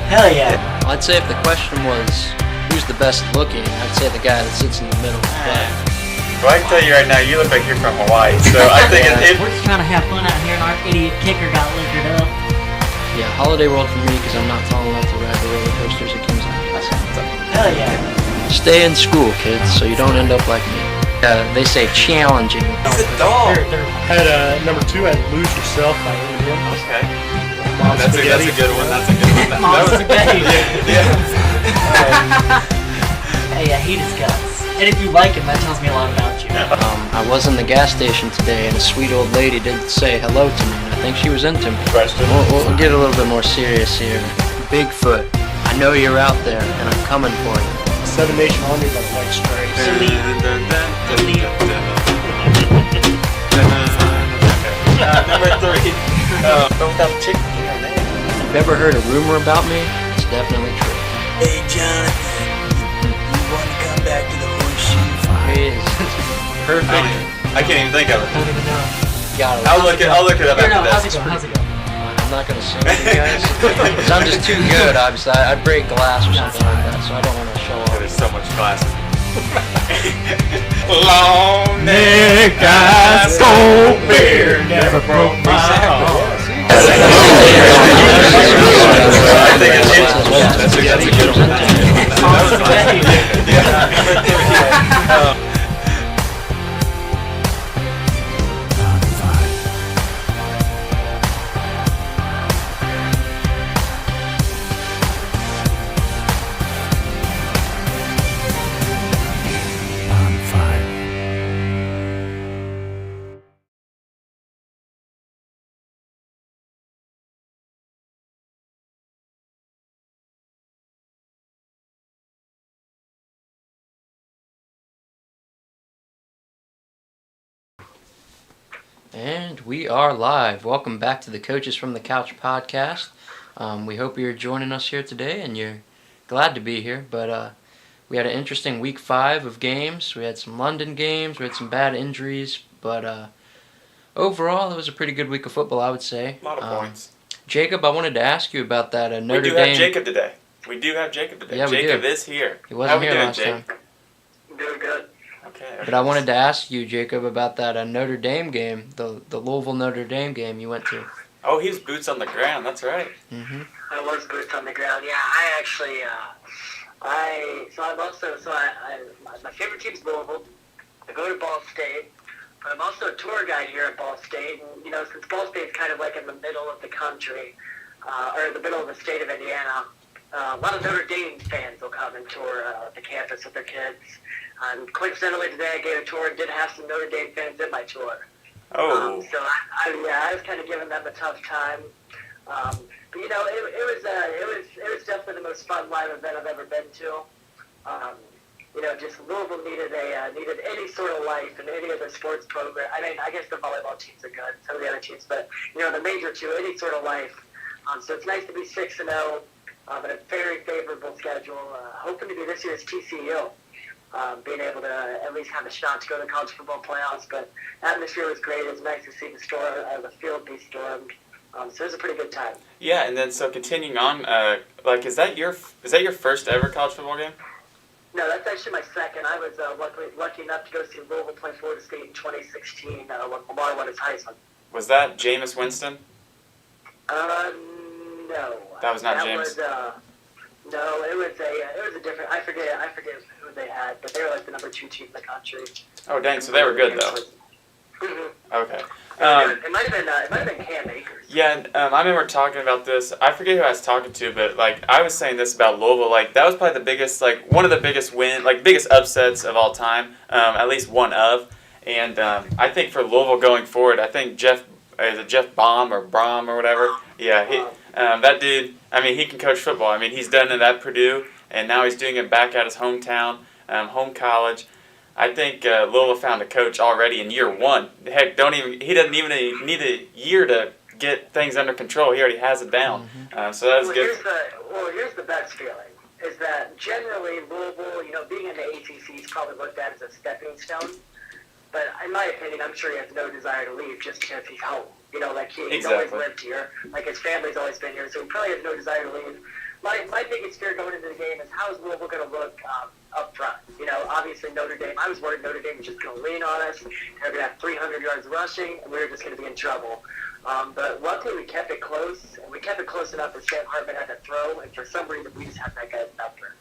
Hell yeah. I'd say if the question was who's the best looking, I'd say the guy that sits in the middle. Well, I can tell you right now, you look like you're from Hawaii, so I think We're just trying to have fun out here, and our idiot kicker got liquored up. Yeah, Holiday World for me because I'm not tall enough to ride the roller coasters at Kings Island. Hell yeah. Stay in school, kids, so you don't end up like me. They say challenging. It's a dog. Had number 2 had Lose Yourself by Eminem. Okay. That's a good one. That's a good one. That Mom's was spaghetti. Yeah. Hey, yeah, he discuss. And if you like him, that tells me a lot about you. I was in the gas station today, and a sweet old lady did say hello to me, and I think she was into me. Question. We'll get a little bit more serious here. Bigfoot, I know you're out there, and I'm coming for you. 7 Nation Army by the White Stripes. Number 3. Don't without chicken. If you've ever heard a rumor about me, it's definitely true. Hey, Jonathan, you want to come back to the horseshoe? It is perfect. I can't even think of it. I don't even know. Got it. I'll look it up Here, no, after how's this. it going? How's it going? I'm not gonna sing with you guys because I'm just too good. Obviously, I'd break glass or something like that, so I don't want to show off. There's so much glass. Long neck, I stole beer, never broke my heart. I think that's a good one. That was Number 3. And we are live. Welcome back to the Coaches from the Couch podcast. We hope you're joining us here today and you're glad to be here. But we had an interesting week 5 of games. We had some London games. We had some bad injuries. But overall, it was a pretty good week of football, I would say. A lot of points. Jacob, I wanted to ask you about that Notre Dame. We do have Jacob today. Yeah, Jacob is here. He wasn't here last Jake? time. I'm doing good. Okay. But I wanted to ask you, Jacob, about that Notre Dame game, the Louisville Notre Dame game you went to. Oh, he was boots on the ground. That's right. Mm-hmm. I was boots on the ground. Yeah, I actually, my favorite team's Louisville. I go to Ball State. But I'm also a tour guide here at Ball State. And, you know, since Ball State's kind of like in the middle of the country, or in the middle of the state of Indiana, a lot of Notre Dame fans will come and tour the campus with their kids. Coincidentally, today I gave a tour and did have some Notre Dame fans in my tour. Oh. So I was kind of giving them a tough time. But you know, it was definitely the most fun live event I've ever been to. You know, just Louisville needed any sort of life in any of the sports program. I mean, I guess the volleyball teams are good, some of the other teams, but you know, the major two, any sort of life. So it's nice to be 6-0, in a very favorable schedule. Hoping to be this year's TCU. Being able to at least have a shot to go to the college football playoffs, but atmosphere was great. It was nice to see the field be stormed. So it was a pretty good time. Yeah, and then so continuing on, is that your first ever college football game? No, that's actually my second. I was lucky enough to go see Louisville play Florida State in 2016 when Lamar won his Heisman. Was that Jameis Winston? No. That was not Jameis. No, it was a different. I forget who they had, but they were like the number 2 team in the country. Oh dang! So they were good though. Mm-hmm. Okay. It might have been Cam Akers. Yeah, I remember talking about this. I forget who I was talking to, but I was saying this about Louisville. That was probably the biggest, one of the biggest biggest upsets of all time. At least one of. And I think for Louisville going forward, I think Jeff Baum or Brom or whatever. Yeah, that dude. I mean, he can coach football. I mean, he's done it at Purdue, and now he's doing it back at his hometown, home college. I think Louisville found a coach already in year 1. Heck, he doesn't even need a year to get things under control. He already has it down. So that's good. Here's the best feeling, is that generally Louisville, you know, being in the ACC is probably looked at as a stepping stone. But in my opinion, I'm sure he has no desire to leave just because he's home. Like he's Exactly. always lived here. Like his family's always been here, so he probably has no desire to leave. My biggest fear going into the game is how is Louisville going to look up front? Obviously Notre Dame. I was worried Notre Dame was just going to lean on us. They're going to have 300 yards rushing, and we were just going to be in trouble. But luckily we kept it close, and we kept it close enough that Sam Hartman had to throw, and for some reason we just have that guy's number.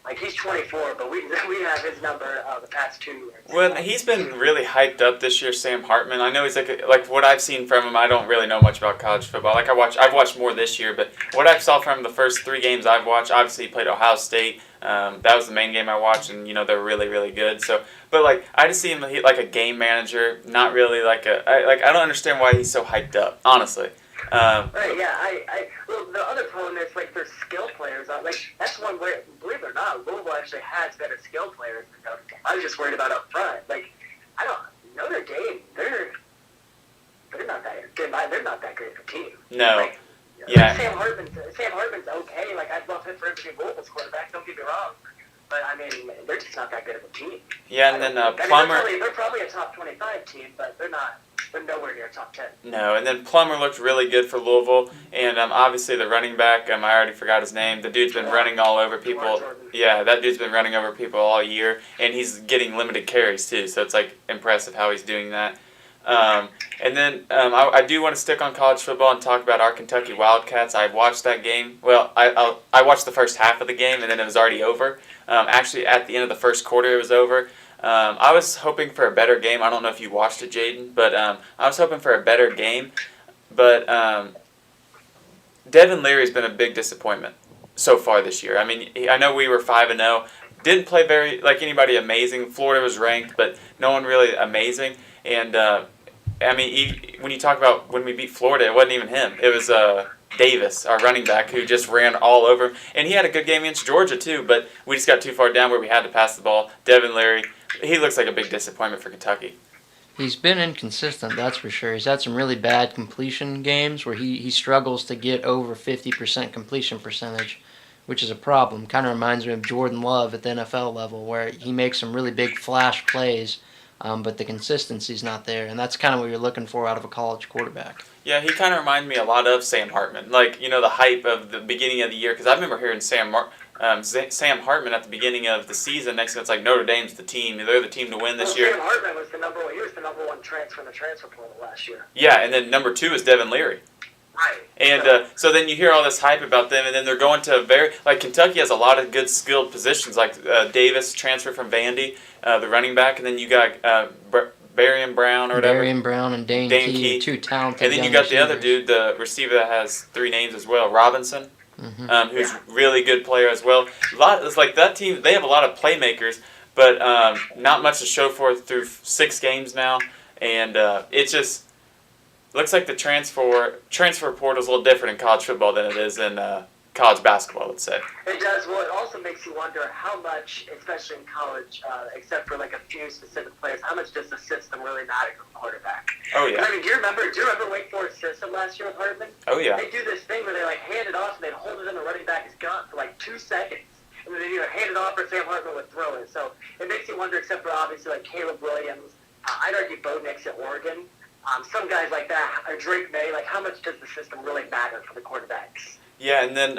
Like, he's 24, but we have his number the past 2 years. Well, he's been really hyped up this year, Sam Hartman. I know he's like what I've seen from him. I don't really know much about college football. Like I've watched more this year, but what I saw from him the first 3 games I've watched, obviously he played Ohio State. That was the main game I watched, and they're really, really good. So, but like I just see him like a game manager, not really like I don't understand why he's so hyped up, honestly. Right, yeah. Well, the other problem is, like, their skill players. That's one way, believe it or not, Louisville actually has better skill players than Notre Dame. I was just worried about up front. Like, Notre Dame, they're not that good. They're not that great of a team. No. Like, Yeah. Sam Hartman's okay. Like, I'd love him for him to be Louisville's quarterback, don't get me wrong. But, I mean, they're just not that good of a team. Yeah, and then Plummer. They're probably a top 25 team, but they're not. They're nowhere near top 10. No, and then Plummer looked really good for Louisville, and obviously the running back, I already forgot his name. The dude's been running all over people. Yeah, that dude's been running over people all year, and he's getting limited carries too. So it's like impressive how he's doing that. And then I do want to stick on college football and talk about our Kentucky Wildcats. I watched that game. Well, I watched the first half of the game, and then it was already over. Actually, at the end of the first quarter, it was over. I was hoping for a better game. I don't know if you watched it, Jaden, but I was hoping for a better game. But Devin Leary's been a big disappointment so far this year. I mean, I know we were 5-0. Didn't play very like anybody amazing. Florida was ranked, but no one really amazing. And I mean, when you talk about when we beat Florida, it wasn't even him. It was Davis, our running back, who just ran all over him. And he had a good game against Georgia too, but we just got too far down where we had to pass the ball. Devin Leary, he looks like a big disappointment for Kentucky. He's been inconsistent, that's for sure. He's had some really bad completion games where he struggles to get over 50% completion percentage, which is a problem. Kind of reminds me of Jordan Love at the NFL level, where he makes some really big flash plays, but the consistency's not there, and that's kind of what you're looking for out of a college quarterback. Yeah, he kind of reminded me a lot of Sam Hartman. Like, the hype of the beginning of the year, because I remember hearing Sam Hartman at the beginning of the season. Next thing it's like Notre Dame's the team. They're the team to win this year. Sam Hartman was the number one. He was the number one transfer in the transfer portal last year. Yeah, and then number 2 is Devin Leary. Right. And so then you hear all this hype about them, and then they're going to Kentucky has a lot of good skilled positions, like Davis, transfer from Vandy, the running back, and then you got Barian Brown or whatever. Barian Brown and Dane Key, 2 talented and then you young got the other receivers. dude, the receiver that has 3 names as well, Robinson, who's really good player as well. It's like that team, they have a lot of playmakers, but not much to show for it through 6 games now, and it just looks like the transfer portal is a little different in college football than it is in college basketball, let's say. It does. Well, it also makes you wonder how much, especially in college, except for like a few specific players, how much does the system really matter for the quarterback? Oh yeah. I mean, do you remember Wake Forest system last year with Hartman? Oh yeah. They do this thing where they like hand it off and they'd hold it in the running back's gut for like 2 seconds. And then they'd either hand it off or Sam Hartman would throw it. So it makes you wonder, except for obviously like Caleb Williams, I'd argue Bo Nix at Oregon. Some guys like that, or Drake May, like how much does the system really matter for the quarterbacks? Yeah, and then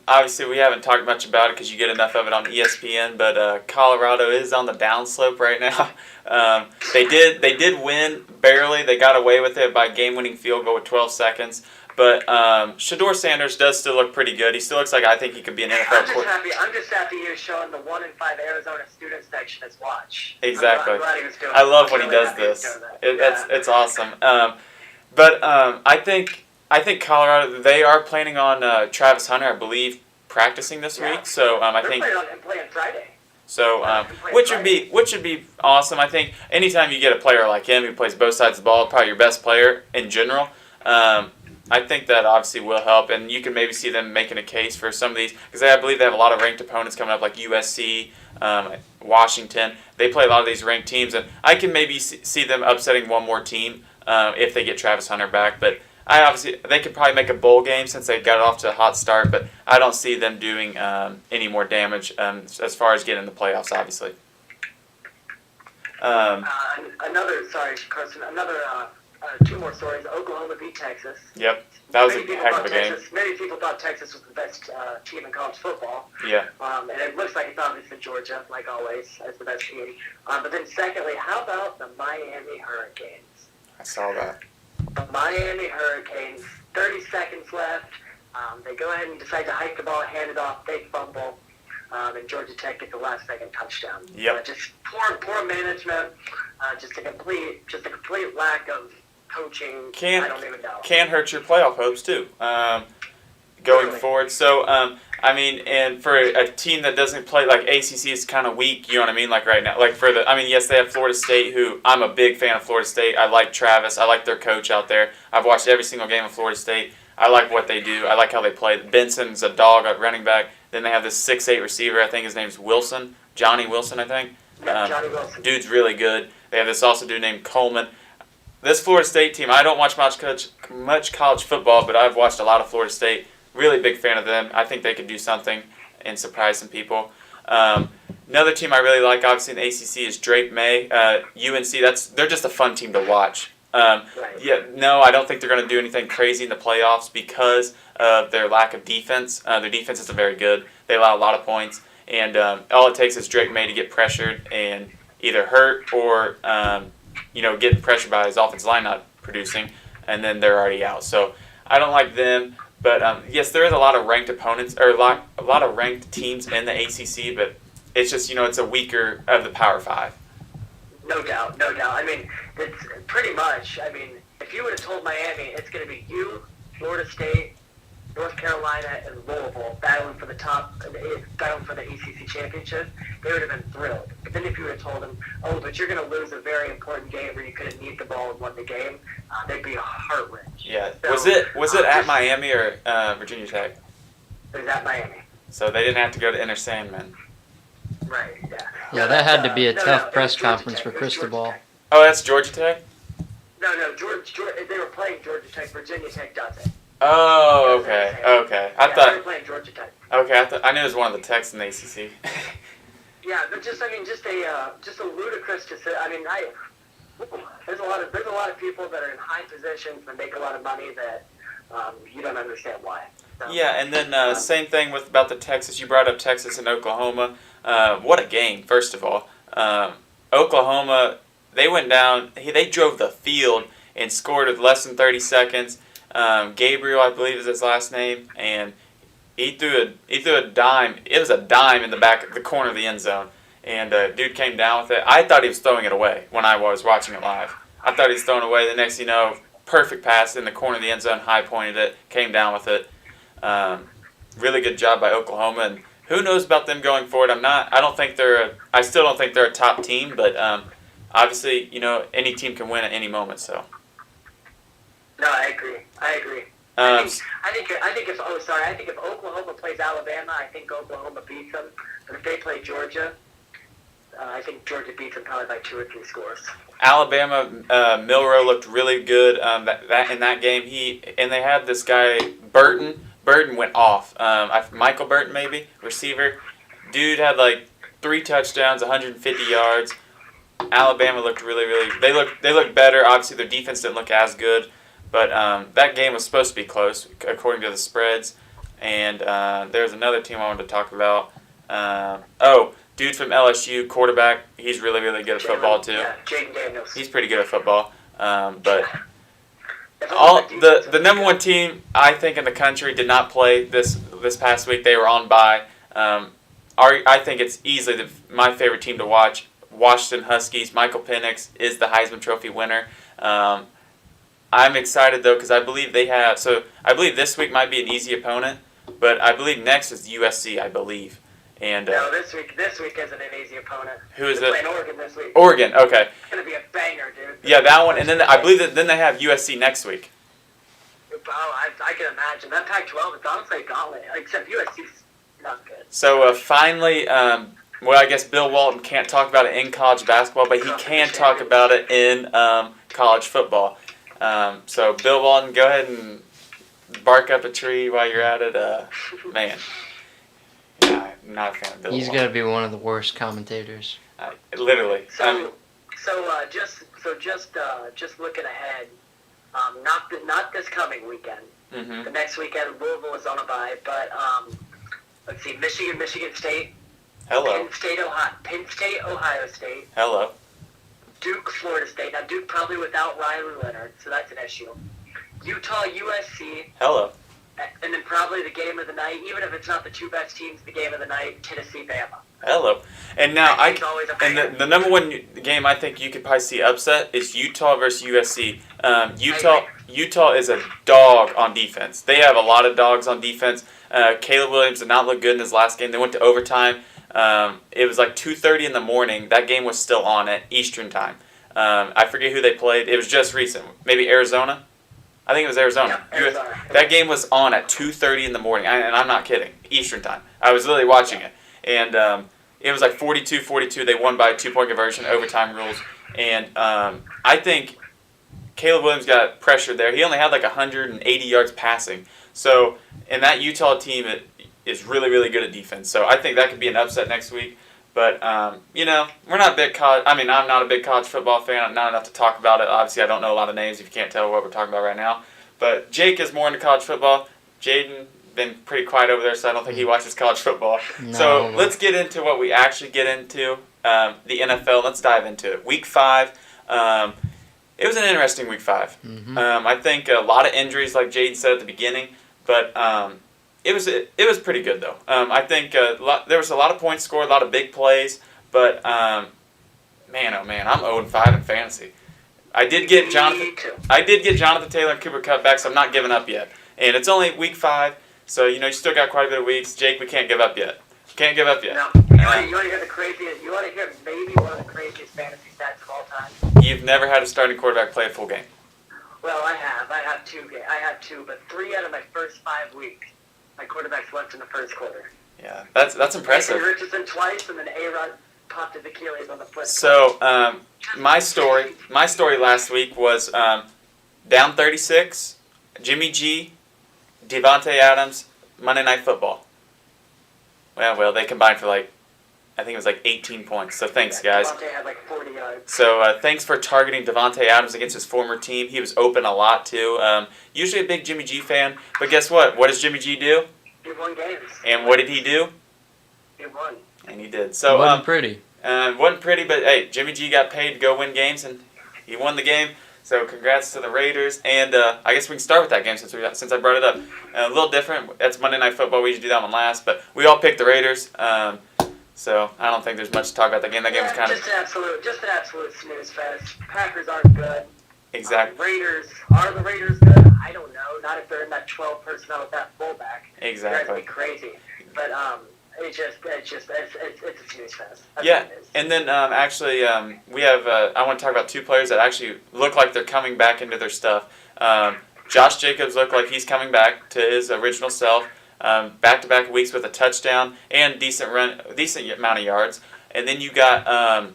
obviously we haven't talked much about it because you get enough of it on ESPN, but Colorado is on the downslope right now. They did win barely. They got away with it by a game-winning field goal with 12 seconds. But Shedeur Sanders does still look pretty good. He still looks like I think he could be an NFL quarterback. I'm just happy you're showing the 1 in 5 Arizona student section as watch. Exactly. I'm glad he was doing I love when he really does happy he was this. doing that. It's awesome. But I think Colorado, they are planning on Travis Hunter, I believe, practicing this week. So I They're think playing Friday. so, which would be awesome. I think anytime you get a player like him who plays both sides of the ball, probably your best player in general. I think that obviously will help, and you can maybe see them making a case for some of these, because I believe they have a lot of ranked opponents coming up, like USC, Washington. They play a lot of these ranked teams, and I can maybe see them upsetting one more team if they get Travis Hunter back. But they could probably make a bowl game since they got off to a hot start, but I don't see them doing any more damage as far as getting in the playoffs, obviously. Another two more stories. Oklahoma beat Texas. Yep, that was Many a people heck of thought a game. Many people thought Texas was the best team in college football. Yeah. And it looks like it's obviously Georgia, like always, as the best team. But then secondly, how about the Miami Hurricanes? I saw that. The Miami Hurricanes, 30 seconds left. They go ahead and decide to hike the ball, hand it off, fake fumble, and Georgia Tech gets the last second touchdown. Yep. Just poor management, just a complete lack of coaching. I don't even know. Can hurt your playoff hopes too. Going Really? forward. So and for a team that doesn't play, like ACC is kind of weak. You know what I mean? Like right now, like yes, they have Florida State, who I'm a big fan of Florida State. I like Travis. I like their coach out there. I've watched every single game of Florida State. I like what they do. I like how they play. Benson's a dog at running back. Then they have this 6'8" receiver. I think his name's Wilson. Johnny Wilson, I think. Johnny Wilson. Dude's really good. They have this also dude named Coleman. This Florida State team, I don't watch much college football, but I've watched a lot of Florida State. Really big fan of them. I think they could do something and surprise some people. Another team I really like, obviously in the ACC, is Drake May. UNC, they're just a fun team to watch. Right. No, I don't think they're going to do anything crazy in the playoffs because of their lack of defense. Their defense isn't very good. They allow a lot of points, and all it takes is Drake May to get pressured and either hurt or get pressured by his offensive line not producing, and then they're already out. So I don't like them. But yes, there is a lot of ranked opponents or a lot of ranked teams in the ACC, but it's just it's a weaker of the Power Five. No doubt. I mean, it's pretty much. I mean, if you would have told Miami it's going to be you, Florida State, North Carolina, and Louisville battling for the ACC championship, they would have been thrilled. But then if you would have told them, but you're going to lose a very important game where you could have kneed the ball and won the game, they'd be heart wrenched. Yeah. So, was it at Miami or Virginia Tech? It was at Miami. So they didn't have to go to Inner Sandman. Right. Yeah. Yeah, that had to be a No, tough it press was Georgia conference Tech. for It was Cristobal. Georgia Tech. Oh, that's Georgia Tech? No, Georgia. They were playing Georgia Tech. Virginia Tech doesn't. Oh, okay. I They thought. were playing Georgia Tech. Okay, I knew it was one of the Techs in the ACC. Yeah, but just a ludicrous. There's a lot of people that are in high positions and make a lot of money that you don't understand why. So, Yeah, and then same thing about the Texas. You brought up Texas and Oklahoma. What a game! First of all, Oklahoma, they went down. They drove the field and scored with less than 30 seconds. Gabriel, I believe, is his last name, and he threw a dime. It was a dime in the corner of the end zone, and dude came down with it. I thought he was throwing it away when I was watching it live. I thought he was throwing it away. The next thing you know, perfect pass in the corner of the end zone, high pointed it, came down with it. Really good job by Oklahoma, and who knows about them going forward? I still don't think they're a top team, but obviously, any team can win at any moment. So. No, I agree. I think if Oklahoma plays Alabama, I think Oklahoma beats them. But if they play Georgia, I think Georgia beats them probably by 2 or 3 scores. Alabama, Milroe looked really good in that game. They had this guy Burton. Burton went off. Michael Burton, maybe receiver. Dude had like 3 touchdowns, 150 yards. Alabama looked really. They looked better. Obviously, their defense didn't look as good, but that game was supposed to be close according to the spreads. And there's another team I wanted to talk about. Dude from LSU, quarterback. He's really good at football too. Yeah, Jaden Daniels. He's pretty good at football. But the number one team I think in the country did not play this past week. They were on bye. I think it's easily my favorite team to watch. Washington Huskies. Michael Penix is the Heisman Trophy winner. I'm excited though because I believe they have. So I believe this week might be an easy opponent, but I believe next is USC. I believe. And no, this week isn't an easy opponent. Who is They're it? playing Oregon this week. Oregon. Okay. It's gonna be a banger, dude. Yeah, that one, and then I believe that then they have USC next week. Oh, I can imagine that Pac-12 is honestly a gauntlet, except USC's not good. So finally, well, I guess Bill Walton can't talk about it in college basketball, but he can talk about it in college football. So Bill Walton, go ahead and bark up a tree while you're at it. Man, yeah, I'm not a fan of Bill He's Walton. got to be one of the worst commentators. Literally. Just looking ahead, Not this coming weekend. Mm-hmm. The next weekend, Louisville is on a bye, but let's see, Michigan State, Hello. Penn State, Ohio State, Hello. Duke, Florida State. Now Duke probably without Riley Leonard, so that's an issue. Utah, USC, Hello. and then probably the game of the night, even if it's not the two best teams, the game of the night, Tennessee, Bama. Hello. And now It's always a and the number one game I think you could probably see upset is Utah versus USC. Utah is a dog on defense. They have a lot of dogs on defense. Caleb Williams did not look good in his last game. They went to overtime. It was like 2:30 in the morning. That game was still on at Eastern time. I forget who they played. It was just recent. Maybe Arizona? I think it was Arizona. Yeah, Arizona. That game was on at 2:30 in the morning, and I'm not kidding. Eastern time. I was literally watching it. And it was like 42-42. They won by a 2-point conversion, overtime rules. And I think Caleb Williams got pressured there. He only had like 180 yards passing. So, and that Utah team is really, really good at defense. So I think that could be an upset next week. But, we're not big I'm not a big college football fan. I'm not enough to talk about it. Obviously, I don't know a lot of names if you can't tell what we're talking about right now. But Jake is more into college football. Jaden been pretty quiet over there, so I don't think he watches college football. No. So let's get into what we actually get into, the NFL. Let's dive into it. Week 5. It was an interesting Week 5. Mm-hmm. I think a lot of injuries, like Jaden said at the beginning, but it was pretty good though. I think there was a lot of points scored, a lot of big plays, but man, oh man, I'm 0-5 in fantasy. I did get Jonathan Taylor and Cooper Kupp back, so I'm not giving up yet. And it's only Week 5, so you still got quite a bit of weeks. Jake, we can't give up yet. Can't give up yet. No, you want to hear the craziest? You want to hear maybe one of the craziest fantasy stats of all time? You've never had a starting quarterback play a full game. Well, I have. I have two, but 3 out of my first 5 weeks, my quarterbacks left in the first quarter. Yeah, that's impressive. Anthony Richardson twice, and then A-Rod popped his Achilles on the flip. So, my story last week was down 36, Jimmy G, Devontae Adams, Monday Night Football. Well, they combined for I think it was 18 points. So thanks, guys. Devontae had 40 yards. So thanks for targeting Devontae Adams against his former team. He was open a lot too. Usually a big Jimmy G fan, but guess what? What does Jimmy G do? He won games. And what did he do? He won. And he did. So Wasn't pretty. wasn't pretty, but hey, Jimmy G got paid to go win games, and he won the game. So congrats to the Raiders, and I guess we can start with that game since I brought it up. A little different. That's Monday Night Football. We usually do that one last, but we all picked the Raiders. So I don't think there's much to talk about that game. That game was kind of just an absolute snooze fest. Packers aren't good. exactly. Are the Raiders good? I don't know. Not if they're in that 12 personnel with that fullback. Exactly. That'd be crazy. But it's a snooze fest. That's Yeah, what it is. and then we have. I want to talk about 2 players that actually look like they're coming back into their stuff. Josh Jacobs looked like he's coming back to his original self. Back-to-back weeks with a touchdown and decent amount of yards. And then you got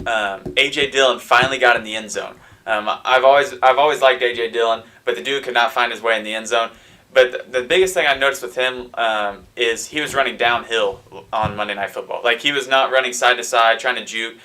A.J. Dillon finally got in the end zone. I've always liked A.J. Dillon, but the dude could not find his way in the end zone. But the biggest thing I noticed with him is he was running downhill on Monday Night Football. He was not running side to side, trying to juke.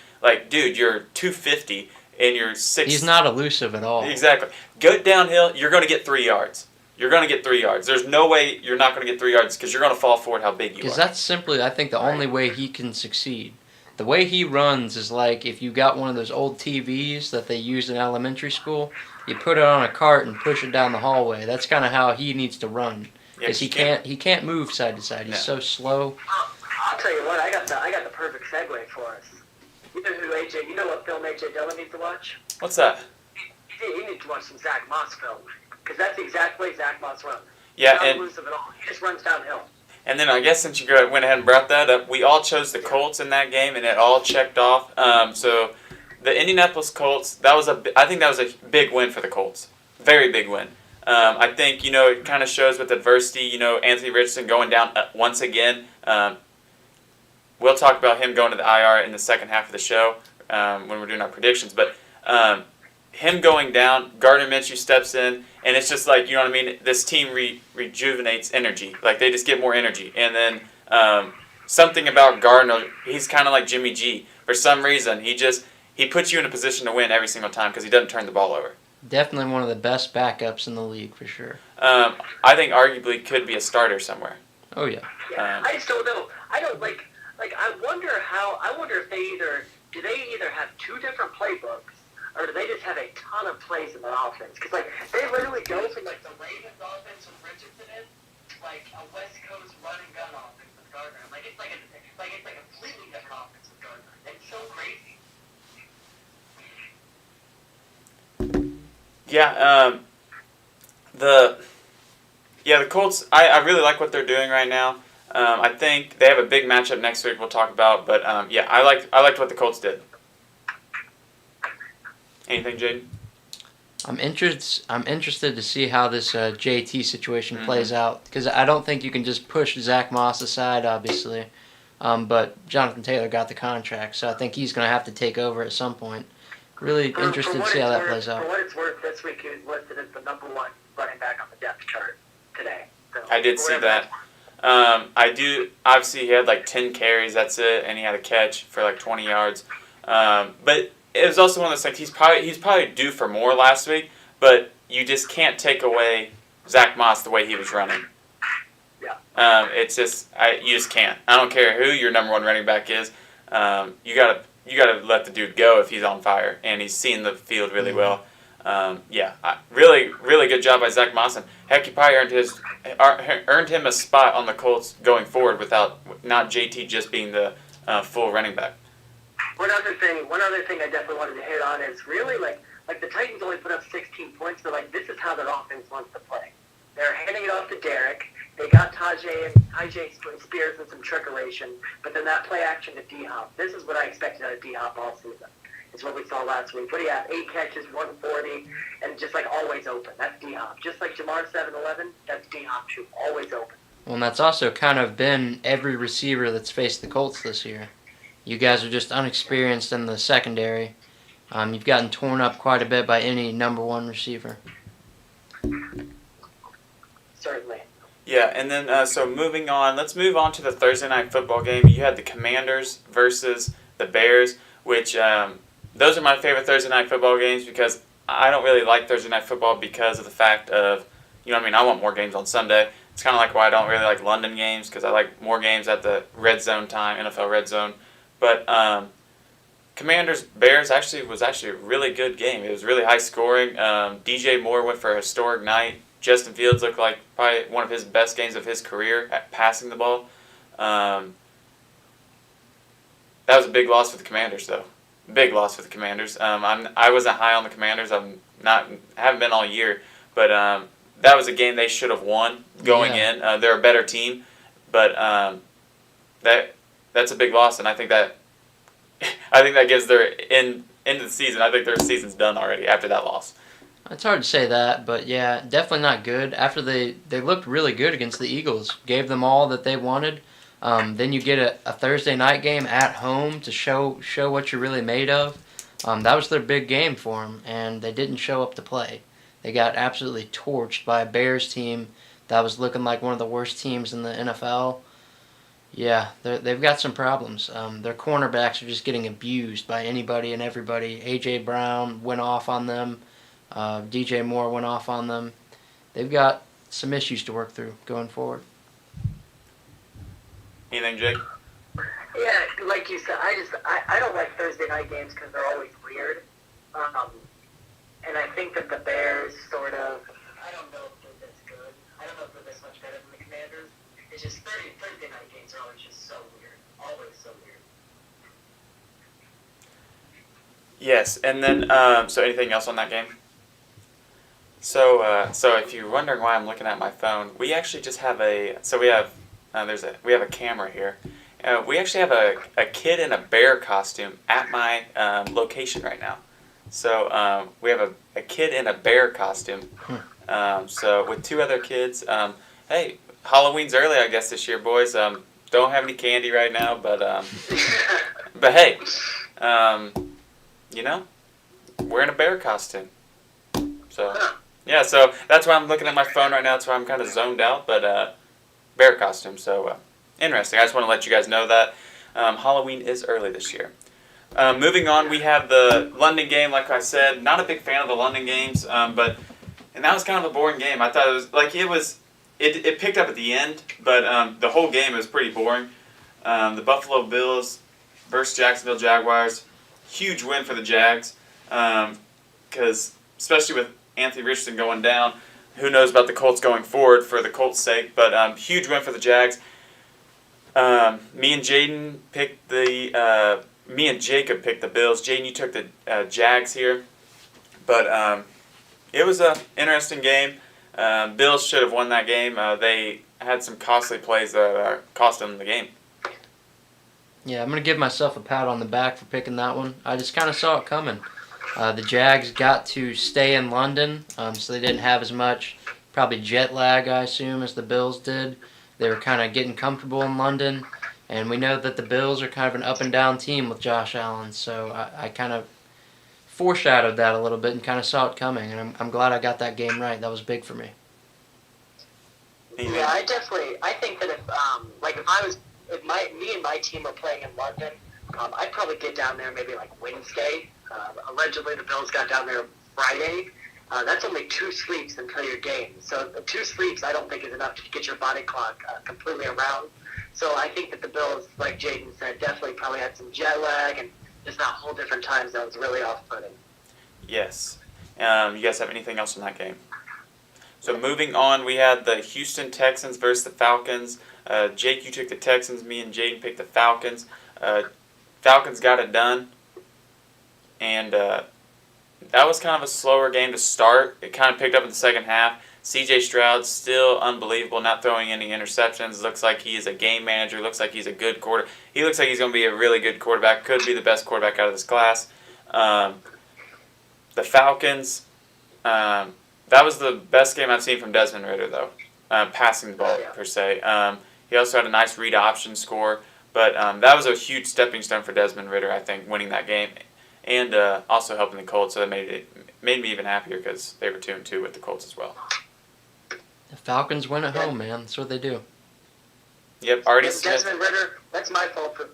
Dude, you're 250 and you're 6. He's not elusive at all. Exactly. Go downhill, you're going to get 3 yards. You're going to get 3 yards. There's no way you're not going to get 3 yards because you're going to fall forward how big you are. Because that's simply, I think, the only way he can succeed. The way he runs is like if you got one of those old TVs that they used in elementary school, you put it on a cart and push it down the hallway. That's kind of how he needs to run. Because he can't move side to side. He's so slow. I'll tell you what. I got the perfect segue for us. You know what film A.J. Dillon needs to watch? What's that? He needs to watch some Zach Moss film. Because that's the exact way Zach Moss runs. Yeah, He's not and elusive at all. He just runs downhill. And then I guess since you went ahead and brought that up, we all chose the Colts in that game, and it all checked off. So the Indianapolis Colts, I think that was a big win for the Colts. Very big win. I think, it kind of shows with adversity, Anthony Richardson going down once again. We'll talk about him going to the IR in the second half of the show when we're doing our predictions. But him going down, Gardner Minshew steps in, and it's just this team rejuvenates energy. They just get more energy. And then something about Gardner, he's kind of like Jimmy G. For some reason, he puts you in a position to win every single time because he doesn't turn the ball over. Definitely one of the best backups in the league for sure. I think arguably could be a starter somewhere. Oh yeah. Yeah, I just don't know. I don't like. I wonder how. I wonder if do they either have two different playbooks, or do they just have a ton of plays in their offense? Because they literally go from the Ravens offense with Richardson in, a West Coast run and gun offense with Gardner. It's a completely different offense with Gardner. It's so crazy. Yeah. The Colts. I really like what they're doing right now. I think they have a big matchup next week. We'll talk about, but I liked what the Colts did. Anything, Jaden? I'm interested to see how this JT situation plays out, because I don't think you can just push Zach Moss aside, obviously. But Jonathan Taylor got the contract, so I think he's going to have to take over at some point. Really interested to see how that plays out. For what it's worth, this week he was listed as the number one running back on the depth chart today. So, I did see that. I do. Obviously, he had 10 carries. That's it, and he had a catch for 20 yards. But it was also one of those things. He's probably due for more last week, but you just can't take away Zach Moss the way he was running. Yeah. It's just you just can't. I don't care who your number one running back is. You gotta let the dude go if he's on fire, and he's seeing the field really well. Really, really good job by Zach Moss, and heck, he probably earned him a spot on the Colts going forward without not JT just being the full running back. One other thing I definitely wanted to hit on is really the Titans only put up 16 points, but this is how their offense wants to play. They're handing it off to Derek. They got Tajay Spears and some trickeration, but then that play action to D-Hop. This is what I expected out of D-Hop all season. It's what we saw last week. What do you have? 8 catches, 140, and just always open. That's D-Hop. Just like Jamar 7-11, that's D-Hop too. Always open. Well, and that's also kind of been every receiver that's faced the Colts this year. You guys are just unexperienced in the secondary. You've gotten torn up quite a bit by any number one receiver. Certainly. Yeah, and then so moving on, let's move on to the Thursday night football game. You had the Commanders versus the Bears, which those are my favorite Thursday night football games because I don't really like Thursday night football because of the fact of, I want more games on Sunday. It's kind of like why I don't really like London games because I like more games at the red zone time, NFL red zone. But Commanders Bears was actually a really good game. It was really high scoring. DJ Moore went for a historic night. Justin Fields looked like probably one of his best games of his career at passing the ball. That was a big loss for the Commanders, though. Big loss for the Commanders. I wasn't high on the Commanders. Haven't been all year, but that was a game they should have won going in. They're a better team, but that's a big loss, and I think that gives their end of the season. I think their season's done already after that loss. It's hard to say that, but yeah, definitely not good. After they looked really good against the Eagles, gave them all that they wanted. Then you get a Thursday night game at home to show what you're really made of. That was their big game for them, and they didn't show up to play. They got absolutely torched by a Bears team that was looking like one of the worst teams in the NFL. Yeah, they've got some problems. Their cornerbacks are just getting abused by anybody and everybody. A.J. Brown went off on them. DJ Moore went off on them. They've got some issues to work through going forward. Anything, Jake? Yeah, like you said, I don't like Thursday night games because they're always weird. And I think that the Bears I don't know if they're this good. I don't know if they're this much better than the Commanders. It's just Thursday night games are always just so weird. Always so weird. Yes, and then so anything else on that game? So if you're wondering why I'm looking at my phone, we actually just have we have a camera here. We actually have a kid in a bear costume at my location right now. So we have a kid in a bear costume. So with 2 other kids. Hey, Halloween's early, I guess, this year, boys. Don't have any candy right now, but hey, we're in a bear costume. So yeah, so that's why I'm looking at my phone right now. That's why I'm kind of zoned out, but bear costume. So interesting. I just want to let you guys know that Halloween is early this year. Moving on, we have the London game. Like I said, not a big fan of the London games, and that was kind of a boring game. I thought it picked up at the end, but the whole game was pretty boring. The Buffalo Bills versus Jacksonville Jaguars, huge win for the Jags, because especially with Anthony Richardson going down, who knows about the Colts going forward for the Colts' sake, but huge win for the Jags. Me and Jacob picked the Bills. Jaden, you took the Jags here. But it was an interesting game. Bills should have won that game. They had some costly plays that cost them the game. Yeah, I'm going to give myself a pat on the back for picking that one. I just kind of saw it coming. The Jags got to stay in London, so they didn't have as much probably jet lag, I assume, as the Bills did. They were kind of getting comfortable in London, and we know that the Bills are kind of an up-and-down team with Josh Allen, so I kind of foreshadowed that a little bit and kind of saw it coming, and I'm glad I got that game right. That was big for me. Yeah, I think that if me and my team were playing in London, I'd probably get down there maybe like Wednesday. Allegedly, the Bills got down there Friday. That's only 2 sleeps until your game. So 2 sleeps I don't think is enough to get your body clock completely around. So I think that the Bills, like Jaden said, definitely probably had some jet lag and just that whole different time zones really off-putting. Yes. You guys have anything else in that game? So moving on, we had the Houston Texans versus the Falcons. Jake, you took the Texans. Me and Jaden picked the Falcons. Falcons got it done. And that was kind of a slower game to start. It kind of picked up in the second half. C.J. Stroud still unbelievable, not throwing any interceptions. Looks like he is a game manager. Looks like he's a good quarterback. He looks like he's going to be a really good quarterback. Could be the best quarterback out of this class. The Falcons, that was the best game I've seen from Desmond Ridder, though, passing the ball, per se. He also had a nice read option score. But that was a huge stepping stone for Desmond Ridder, I think, winning that game. And also helping the Colts, so that made me even happier because they were 2-2 with the Colts as well. The Falcons win at home, man. That's what they do. Yep, Artie Smith. Desmond Ridder, that's my fault for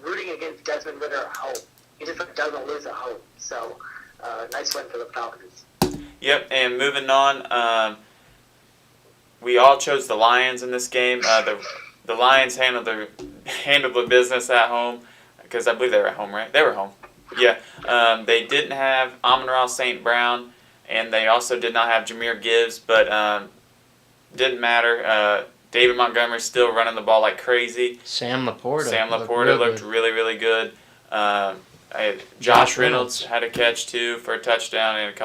rooting against Desmond Ridder at home. He just doesn't lose at home. So, nice win for the Falcons. Yep, and moving on, we all chose the Lions in this game. The Lions handled the business at home because I believe they were at home, right? They were home. Yeah. They didn't have Amon-Ra St. Brown, and they also did not have Jahmyr Gibbs, but didn't matter. David Montgomery's still running the ball like crazy. Sam Laporta looked really, really good. Josh Reynolds had a catch too for a touchdown and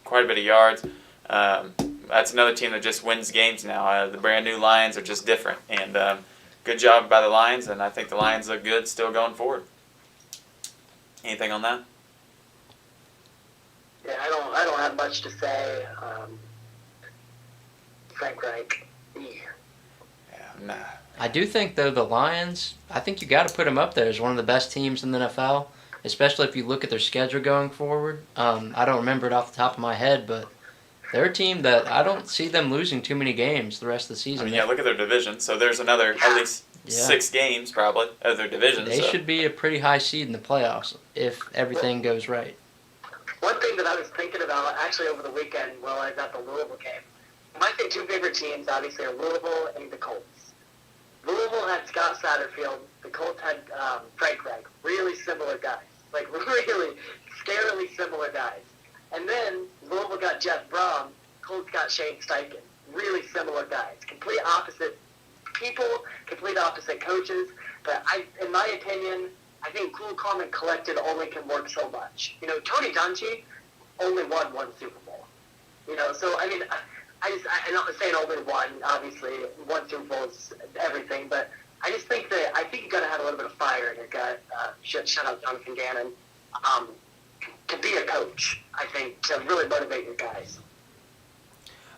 quite a bit of yards. That's another team that just wins games now. The brand new Lions are just different, and good job by the Lions, and I think the Lions look good still going forward. Anything on that? Yeah, I don't have much to say. Frank Reich. Yeah, nah. I do think, though, the Lions, I think you got to put them up there as one of the best teams in the NFL, especially if you look at their schedule going forward. I don't remember it off the top of my head, but they're a team that I don't see them losing too many games the rest of the season. I mean, yeah, look at their division. So there's another at least 6 games probably of their division. They should be a pretty high seed in the playoffs if everything goes right. One thing that I was thinking about actually over the weekend while I was at the Louisville game, my 2 favorite teams obviously are Louisville and the Colts. Louisville had Scott Satterfield. The Colts had Frank Reich. Really similar guys. Like really scarily similar guys. And then Louisville got Jeff Brom. Colts got Shane Steichen. Really similar guys. Complete opposite people, complete opposite coaches. But in my opinion, I think Cool, Calm, and Collected only can work so much. You know, Tony Dungy only won 1 Super Bowl. You know, so I mean, I'm not saying only one. Obviously, 1 Super Bowl is everything. But I just think you got to have a little bit of fire in your gut. Shout out Jonathan Gannon. To be a coach, I think, to really motivate your guys.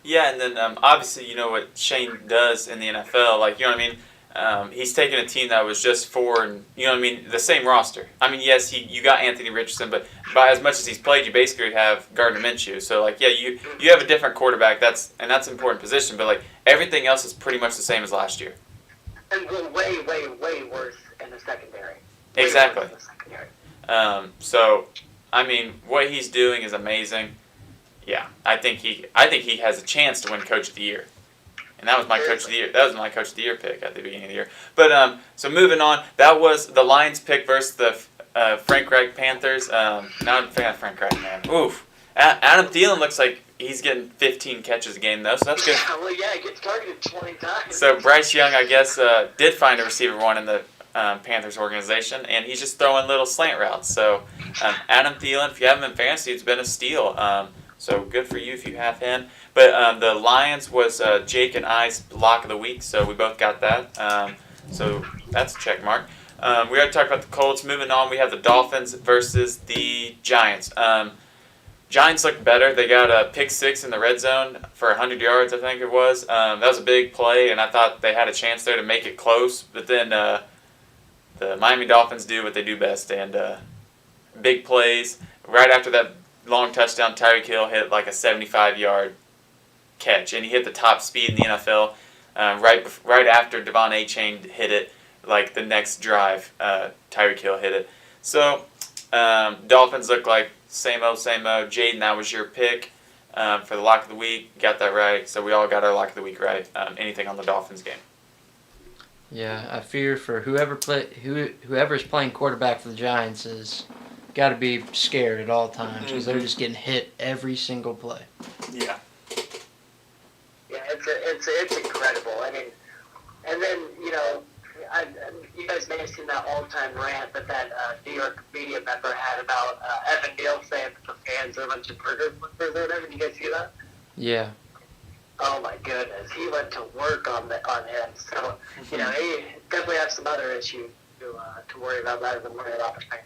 Yeah, and then obviously you know what Shane does in the NFL. Like, you know what I mean? He's taken a team that was just 4 and, you know what I mean, the same roster. I mean, yes, you got Anthony Richardson, but by as much as he's played, you basically have Gardner Minshew. So, like, yeah, you have a different quarterback. That's an important position. But, like, everything else is pretty much the same as last year. And way, way, way worse in the secondary. Exactly. In the secondary. So, I mean, what he's doing is amazing. Yeah, I think he has a chance to win Coach of the Year. And that was my Coach of the Year. That was my Coach of the Year pick at the beginning of the year. But so moving on, that was the Lions pick versus the Frank Reich Panthers. Not a fan of Frank Reich, man. Oof. Adam Thielen looks like he's getting 15 catches a game though, so that's good. Yeah, well, yeah, he gets targeted 20 times. So Bryce Young, I guess, did find a receiver one in the Panthers organization, and he's just throwing little slant routes. So Adam Thielen, if you have him in fantasy, it's been a steal. So good for you if you have him. But the Lions was Jake and I's lock of the week, so we both got that. So that's a check mark. We already talked about the Colts. Moving on, we have the Dolphins versus the Giants. Giants looked better. They got a pick six in the red zone for 100 yards, I think it was. That was a big play, and I thought they had a chance there to make it close. But then the Miami Dolphins do what they do best, and big plays. Right after that long touchdown, Tyreek Hill hit like a 75-yard catch, and he hit the top speed in the NFL right after Devon Achane hit it. Like the next drive, Tyreek Hill hit it. So Dolphins look like same old. Jaden, that was your pick for the lock of the week. Got that right. So we all got our lock of the week right. Anything on the Dolphins game? Yeah, I fear for whoever's playing quarterback for the Giants is got to be scared at all times because they're just getting hit every single play. Yeah. Yeah, it's incredible. I mean, and then, you know, you guys may have seen that all-time rant that New York media member had about Evan Neal saying that the fans are a bunch of burger flippers or whatever. Did you guys see that? Yeah. Oh my goodness, he went to work on him. So, you know, he definitely has some other issues to worry about rather than worry about the fans.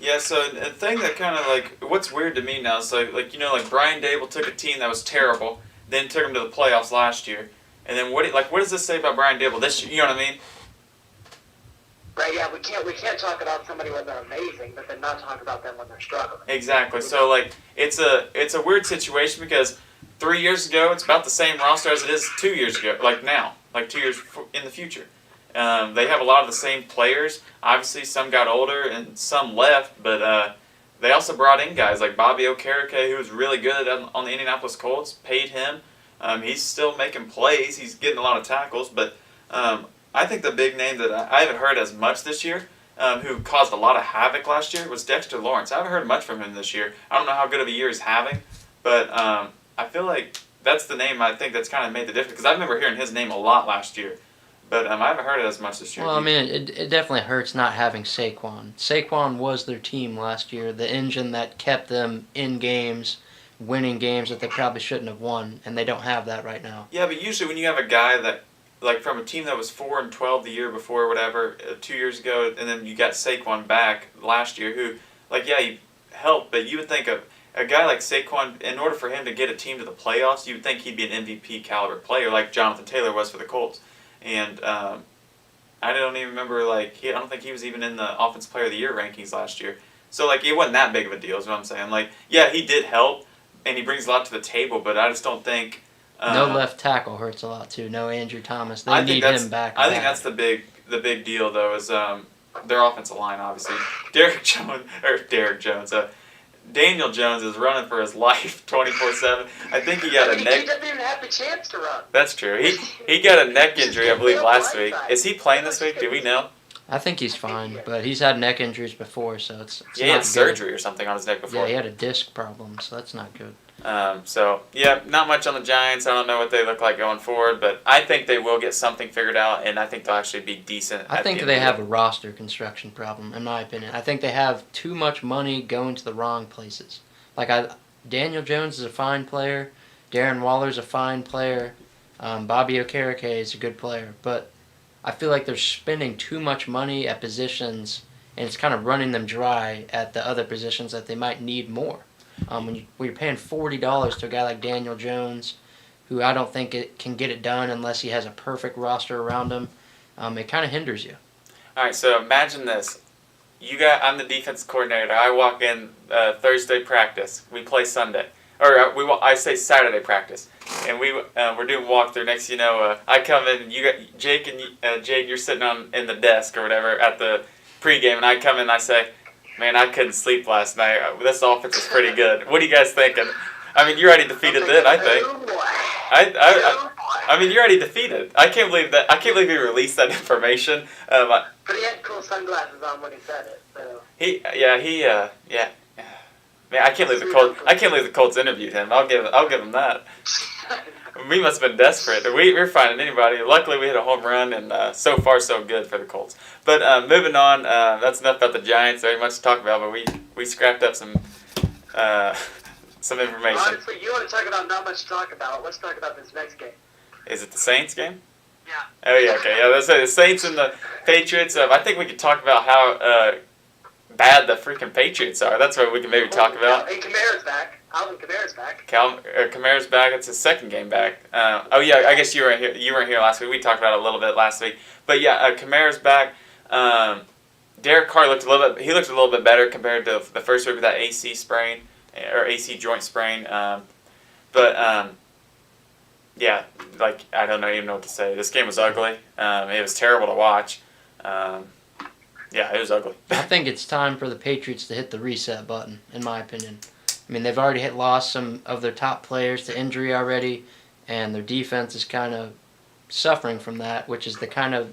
Yeah, so the thing that kind of like, what's weird to me now is like you know, like Brian Dable took a team that was terrible, then took them to the playoffs last year. And then what does this say about Brian Dable this year? You know what I mean? Right, yeah, we can't talk about somebody when they're amazing, but then not talk about them when they're struggling. Exactly. So like it's a weird situation because 3 years ago it's about the same roster as it is 2 years ago. Like now, like 2 years in the future, they have a lot of the same players. Obviously, some got older and some left, but they also brought in guys like Bobby Okereke, who was really good on the Indianapolis Colts. Paid him. He's still making plays. He's getting a lot of tackles, but. I think the big name that I haven't heard as much this year, who caused a lot of havoc last year, was Dexter Lawrence. I haven't heard much from him this year. I don't know how good of a year he's having, but I feel like that's the name I think that's kind of made the difference. Because I remember hearing his name a lot last year, but I haven't heard it as much this year. Well, I mean, it definitely hurts not having Saquon. Saquon was their team last year, the engine that kept them in games, winning games that they probably shouldn't have won, and they don't have that right now. Yeah, but usually when you have a guy that like from a team that was 4-12 the year before, or whatever, 2 years ago, and then you got Saquon back last year, who, like, yeah, he helped, but you would think of a guy like Saquon, in order for him to get a team to the playoffs, you would think he'd be an MVP caliber player, like Jonathan Taylor was for the Colts. And I don't even remember, like, I don't think he was even in the Offensive Player of the Year rankings last year. So, like, it wasn't that big of a deal, is what I'm saying. Like, yeah, he did help, and he brings a lot to the table, but I just don't think. No left tackle hurts a lot too. No Andrew Thomas. They need him back. I think that's the big deal though is their offensive line obviously. Daniel Jones is running for his life 24/7. I think he got a neck. He doesn't even have the chance to run. That's true. He got a neck injury I believe last week. Is he playing this week? Do we know? I think he's fine, but he's had neck injuries before, so it's yeah, he had surgery or something on his neck before. Yeah, he had a disc problem, so that's not good. So, yeah, not much on the Giants. I don't know what they look like going forward, but I think they will get something figured out, and I think they'll actually be decent. I think they have a roster construction problem, in my opinion. I think they have too much money going to the wrong places. Like, Daniel Jones is a fine player. Darren Waller's a fine player. Bobby Okereke is a good player. But I feel like they're spending too much money at positions, and it's kind of running them dry at the other positions that they might need more. When you're paying $40 to a guy like Daniel Jones, who I don't think it can get it done unless he has a perfect roster around him, it kind of hinders you. All right, so imagine this. I'm the defense coordinator. I walk in Thursday practice. We play Sunday. Or I say Saturday practice. And we're doing walkthrough. Next I come in, and you got Jake and Jade, you're sitting in the desk or whatever at the pregame, and I come in and I say, man, I couldn't sleep last night. This offense is pretty good. What are you guys thinking? I mean, you're already defeated then, I think. I mean, you're already defeated. I can't believe that. I can't believe he released that information. But he had cool sunglasses on when he said it. So. Yeah. Man, I can't believe the Colts. I can't believe the Colts interviewed him. I'll give him that. We must have been desperate. We're finding anybody. Luckily, we hit a home run, and so far so good for the Colts. But moving on, that's enough about the Giants. There ain't much to talk about, but we scrapped up some information. Honestly, you want to talk about not much to talk about. Let's talk about this next game. Is it the Saints game? Yeah. Oh yeah, okay, yeah. That's it. The Saints and the Patriots. I think we could talk about how bad the freaking Patriots are. That's what we can maybe talk about. And Kamara's back. Alvin Kamara's back. Kamara's back. It's his second game back. Oh yeah, I guess you weren't here. You weren't here last week. We talked about it a little bit last week. But yeah, Kamara's back. Derek Carr looked a little bit better compared to the first week with that AC sprain or AC joint sprain. Yeah, like I don't even know what to say. This game was ugly. It was terrible to watch. Yeah, it was ugly. I think it's time for the Patriots to hit the reset button, in my opinion. I mean, they've already lost some of their top players to injury already, and their defense is kind of suffering from that, which is the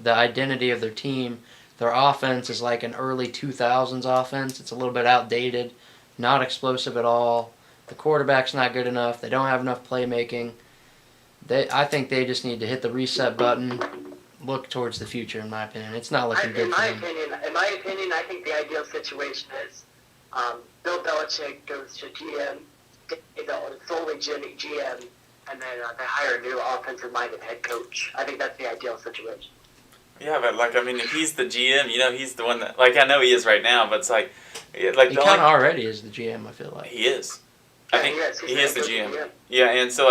identity of their team. Their offense is like an early 2000s offense. It's a little bit outdated, not explosive at all. The quarterback's not good enough. They don't have enough playmaking. I think they just need to hit the reset button, look towards the future, in my opinion. It's not looking good for them. In my opinion, I think the ideal situation is Bill Belichick goes to GM, solely GM, and then they hire a new offensive-minded head coach. I think that's the ideal situation. Yeah, but if he's the GM, he's the one that I know he is right now, but it's like he kind of already is the GM. I feel like he is. Yeah, I think he is the GM. Yeah, and so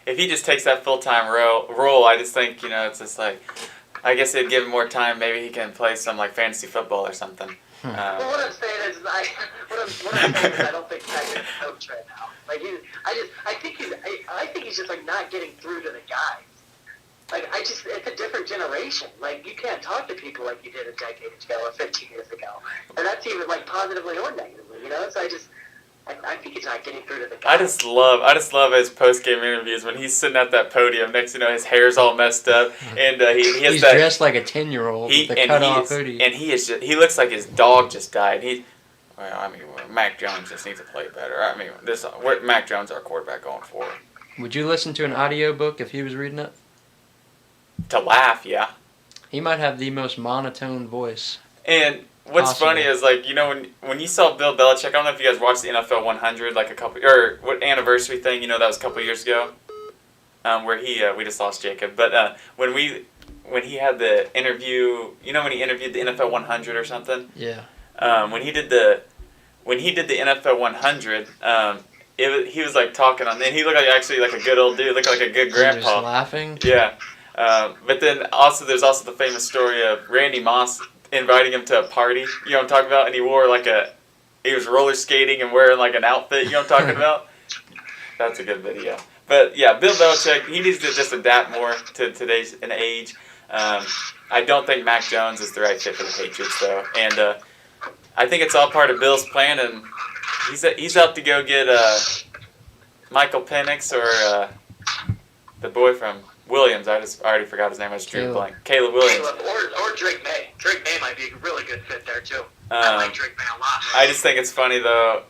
if he just takes that full-time role, I just think it's just I guess it'd give him more time. Maybe he can play some fantasy football or something. Well, what I'm saying is, I don't think he's a coach right now. I think he's just not getting through to the guys. It's a different generation. You can't talk to people like you did a decade ago or 15 years ago, and that's even positively or negatively. So I think he's not getting through to the guys. I just love his post game interviews when he's sitting at that podium. Next, his hair's all messed up, and he's dressed like a 10-year-old with a cut-off hoodie. And he looks like his dog just died. Mac Jones just needs to play better. Mac Jones, our quarterback, going forward. Would you listen to an audiobook if he was reading it? To laugh, yeah. He might have the most monotone voice. And what's funny is when you saw Bill Belichick, I don't know if you guys watched the NFL 100 what anniversary thing, that was a couple years ago, where we just lost Jacob, but when he had the interview, when he interviewed the NFL 100 or something. Yeah. When he did the NFL 100, he was talking on, and he looked actually like a good old dude, looked like a good grandpa. Just laughing. Yeah. But then there's also the famous story of Randy Moss inviting him to a party, you know what I'm talking about? And he wore he was roller skating and wearing an outfit, you know what I'm talking about? That's a good video. But yeah, Bill Belichick, he needs to just adapt more to today's age. I don't think Mac Jones is the right fit for the Patriots though. And I think it's all part of Bill's plan, and he's out to go get Michael Penix or the boy from Williams. I already forgot his name. I just drew a blank. Caleb Williams. Or Drake May. Drake May might be a really good fit there too. I like Drake May a lot. I just think it's funny though.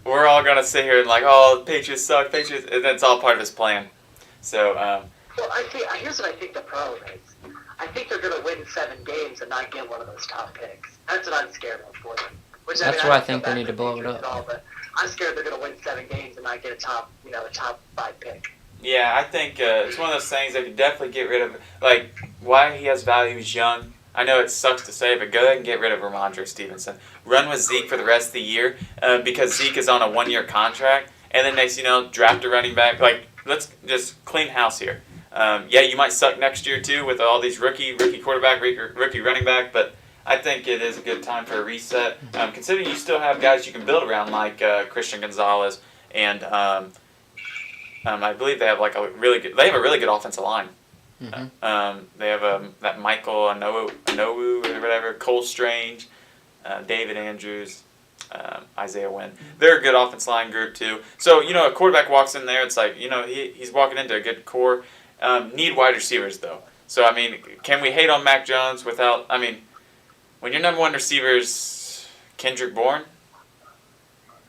We're all gonna sit here and the Patriots suck, Patriots, and it's all part of his plan. So. Well, here's what I think the problem is. I think they're gonna win 7 games and not get one of those top picks. That's what I'm scared of for them. That's why I think they need to blow it up. But I'm scared they're gonna win 7 games and not get a top 5 pick. Yeah, I think it's one of those things they could definitely get rid of. Why he has value, he's young. I know it sucks to say, but go ahead and get rid of Ramondre Stevenson. Run with Zeke for the rest of the year because Zeke is on a 1-year contract. And then next, draft a running back. Let's just clean house here. Yeah, you might suck next year too with all these rookie quarterback, rookie running back, but I think it is a good time for a reset. Considering you still have guys you can build around like Christian Gonzalez and I believe they have a really good offensive line. They have that Michael Anowu or whatever, Cole Strange, David Andrews, Isaiah Wynn. They're a good offense line group too. So, a quarterback walks in there, it's like, he's walking into a good core. Need wide receivers though. So, can we hate on Mac Jones without, when your number one receiver is Kendrick Bourne,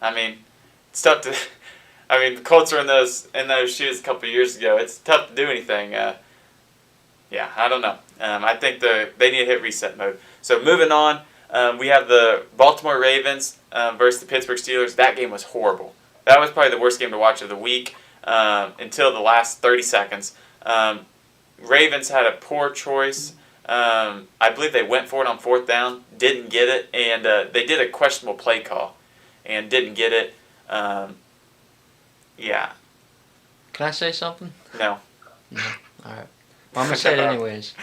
it's tough to, the Colts were in those shoes a couple of years ago. It's tough to do anything. I don't know. I think they need to hit reset mode. So moving on, we have the Baltimore Ravens versus the Pittsburgh Steelers. That game was horrible. That was probably the worst game to watch of the week until the last 30 seconds. Ravens had a poor choice. I believe they went for it on fourth down, didn't get it, and they did a questionable play call and didn't get it. Can I say something? No. No. All right. Well, I'm going to say it anyways.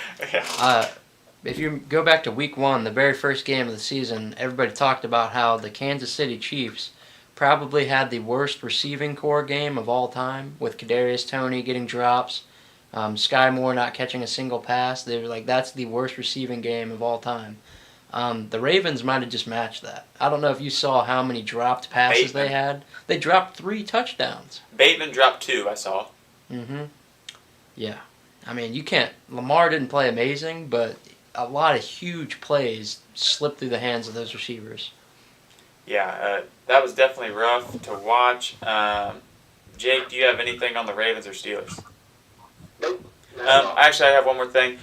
If you go back to week 1, the very first game of the season, everybody talked about how the Kansas City Chiefs probably had the worst receiving core game of all time, with Kadarius Toney getting drops, Sky Moore not catching a single pass. They were like, that's the worst receiving game of all time. The Ravens might have just matched that. I don't know if you saw how many dropped passes they had. They dropped 3 touchdowns. Bateman dropped 2, I saw. Yeah. You can't. Lamar didn't play amazing, but a lot of huge plays slipped through the hands of those receivers. Yeah, that was definitely rough to watch. Jake, do you have anything on the Ravens or Steelers? Nope. Actually, I have one more thing.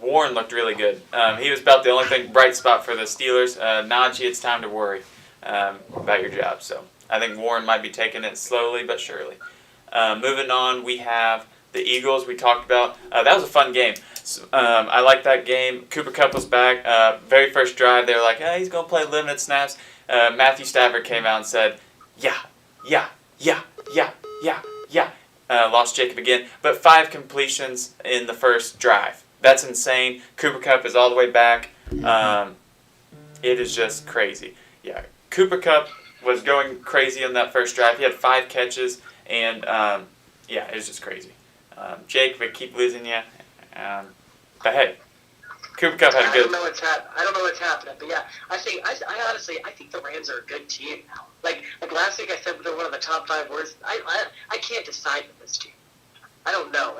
Warren looked really good. He was about the only bright spot for the Steelers. Najee, it's time to worry about your job. So I think Warren might be taking it slowly but surely. Moving on, we have the Eagles we talked about. That was a fun game. I liked that game. Cooper Kupp was back. Very first drive, they were like, he's going to play limited snaps. Matthew Stafford came out and said, yeah. Lost Jacob again. But 5 completions in the first drive. That's insane. Cooper Kupp is all the way back. It is just crazy. Yeah, Cooper Kupp was going crazy on that first drive. He had 5 catches, and it was just crazy. Jake, we keep losing you. But hey, Cooper Kupp had a good. I don't know what's happening, but yeah, I honestly think the Rams are a good team now. Like last week, I said they're one of the top 5 worst. I can't decide with this team. I don't know.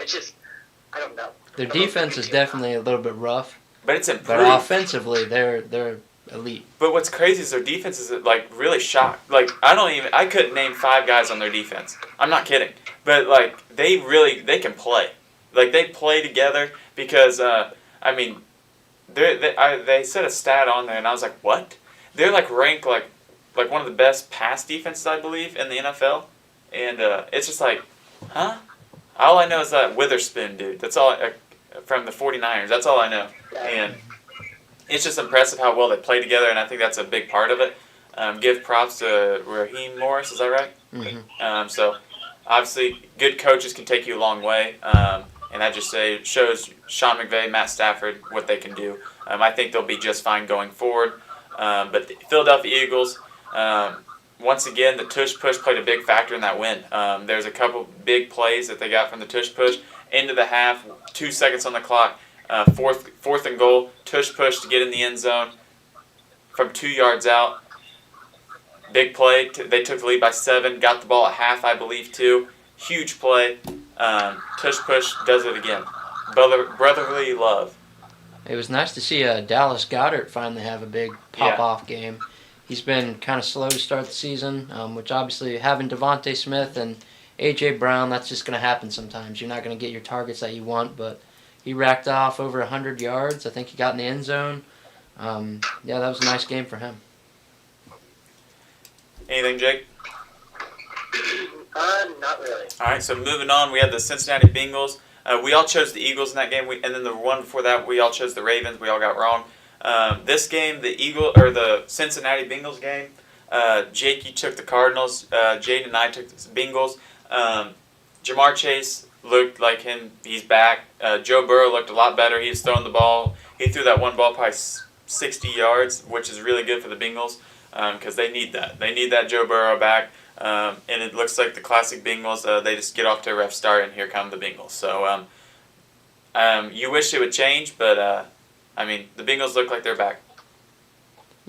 I don't know. Their defense is definitely a little bit rough, but it's improved. But offensively, they're elite. But what's crazy is their defense is really shocked. I couldn't name 5 guys on their defense. I'm not kidding. But they can play. They play together because they said a stat on there and I was like, what? They're ranked like one of the best pass defenses, I believe, in the NFL. And it's just huh? All I know is that Witherspoon dude. That's all from the 49ers. That's all I know. And it's just impressive how well they play together, and I think that's a big part of it. Give props to Raheem Morris, is that right? Mm-hmm. So, obviously, good coaches can take you a long way, and that just shows Sean McVay, Matt Stafford, what they can do. I think they'll be just fine going forward. But the Philadelphia Eagles, once again, the tush push played a big factor in that win. There's a couple big plays that they got from the tush push. Into the half, 2 seconds on the clock. Fourth and goal, tush push to get in the end zone from 2 yards out. Big play. They took the lead by 7. Got the ball at half, I believe, too. Huge play. Tush push does it again. Brotherly love. It was nice to see Dallas Goedert finally have a big pop-off game. He's been kind of slow to start the season, which obviously having Devontae Smith and A.J. Brown, that's just going to happen sometimes. You're not going to get your targets that you want, but he racked off over 100 yards. I think he got in the end zone. That was a nice game for him. Anything, Jake? Not really. All right, so moving on, we had the Cincinnati Bengals. We all chose the Eagles in that game, and then the one before that, we all chose the Ravens. We all got wrong. This game, the Cincinnati Bengals game, Jake, you took the Cardinals. Jaden and I took the Bengals. Jamar Chase looked like him. He's back. Joe Burrow looked a lot better. He was throwing the ball. He threw that one ball probably 60 yards, which is really good for the Bengals because they need that. They need that Joe Burrow back. And it looks like the classic Bengals. They just get off to a rough start, and here come the Bengals. So You wish it would change, but I mean, the Bengals look like they're back.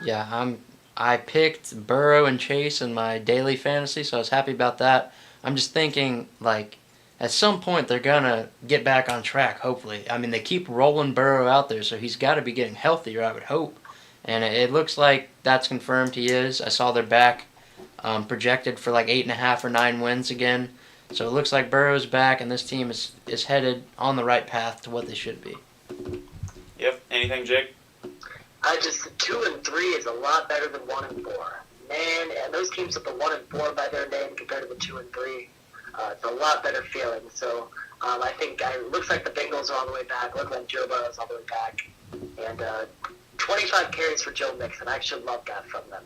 Yeah, I picked Burrow and Chase in my daily fantasy, so I was happy about that. I'm just thinking, like, at some point they're gonna get back on track, hopefully. I mean, they keep rolling Burrow out there, so he's got to be getting healthier, I would hope. And it looks like that's confirmed he is. I saw they're back, projected for like 8.5 or 9 wins again. So it looks like Burrow's back, and this team is headed on the right path to what they should be. Yep. Anything, Jake? I just 2 and 3 is a lot better than 1 and 4. Man, and those teams with the 1 and 4 by their name compared to the 2 and 3, it's a lot better feeling. So I think it looks like the Bengals are all the way back. Looks like Joe Burrow's all the way back, and 25 carries for Joe Mixon. I actually love that from them.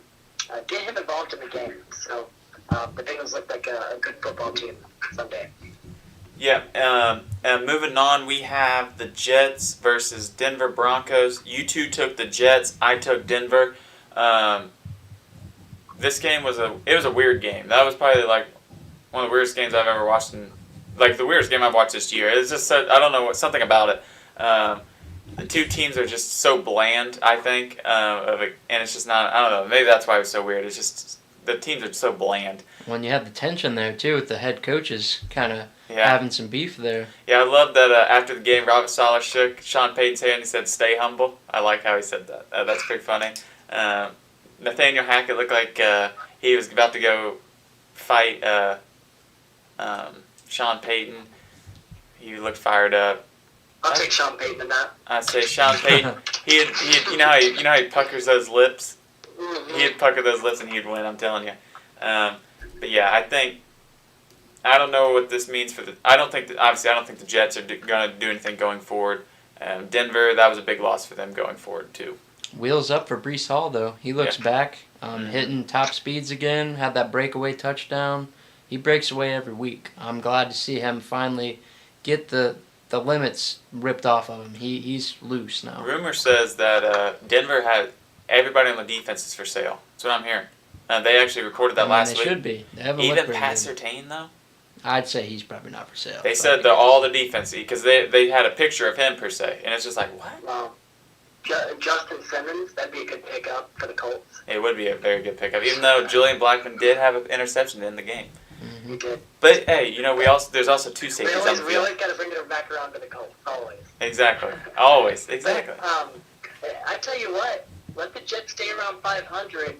Get him involved in the game. So the Bengals look like a good football team someday. Yeah, and moving on, we have the Jets versus Denver Broncos. You two took the Jets. I took Denver. This game was a weird game. That was probably like one of the weirdest games I've ever watched, like the weirdest game I've watched this year. It's just I don't know, something about it. The two teams are just so bland, I think, and it's just not. I don't know. Maybe that's why it was so weird. It's just the teams are so bland. When you have the tension there too, with the head coaches kind of Yeah. having some beef there. Yeah, I love that after the game, Robert Saleh shook Sean Payton's hand and he said, "Stay humble." I like how he said that. That's pretty funny. Nathaniel Hackett looked like he was about to go fight Sean Payton. He looked fired up. I'll take Sean Payton in that. I say Sean Payton. He you know how he puckers those lips. Mm-hmm. He'd pucker those lips and he'd win. I'm telling you. But yeah, I don't know what this means for the. I don't think the Jets are going to do anything going forward. Denver, that was a big loss for them going forward too. Wheels up for Breece Hall, though. He looks back, hitting top speeds again, had that breakaway touchdown. He breaks away every week. I'm glad to see him finally get the limits ripped off of him. He's loose now. Rumor says that Denver had everybody on the defense is for sale. That's what I'm hearing. They actually recorded that last they week. should be. They haven't Even looked very Pat good. Surtain, though? I'd say he's probably not for sale. They said that all the defense, because they had a picture of him per se, and it's just like, what? Justin Simmons, that'd be a good pickup for the Colts. It would be a very good pickup, even though Julian Blackmon did have an interception in the game. He did. But hey, there's also two safeties on the We field. always got to bring it back around to the Colts, always. Exactly. Always. Exactly. I tell you what, let the Jets stay around 500.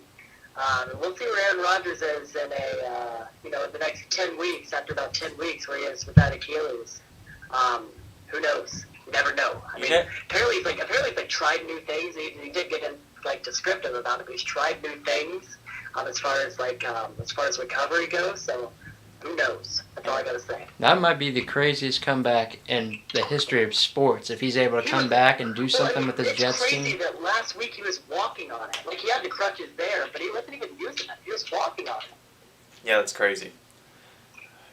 We'll see where Aaron Rodgers is in the next 10 weeks, after about 10 weeks where he is without Achilles. Who knows? You never know. I mean, apparently he's tried new things. He did get in descriptive about it, but he's tried new things as far as recovery goes. So who knows? That's all I gotta say. That might be the craziest comeback in the history of sports. If he's able to come back and do something with his Jets team. It's crazy that last week he was walking on it. Like, he had the crutches there, but he wasn't even using them. He was walking on it. Yeah, that's crazy.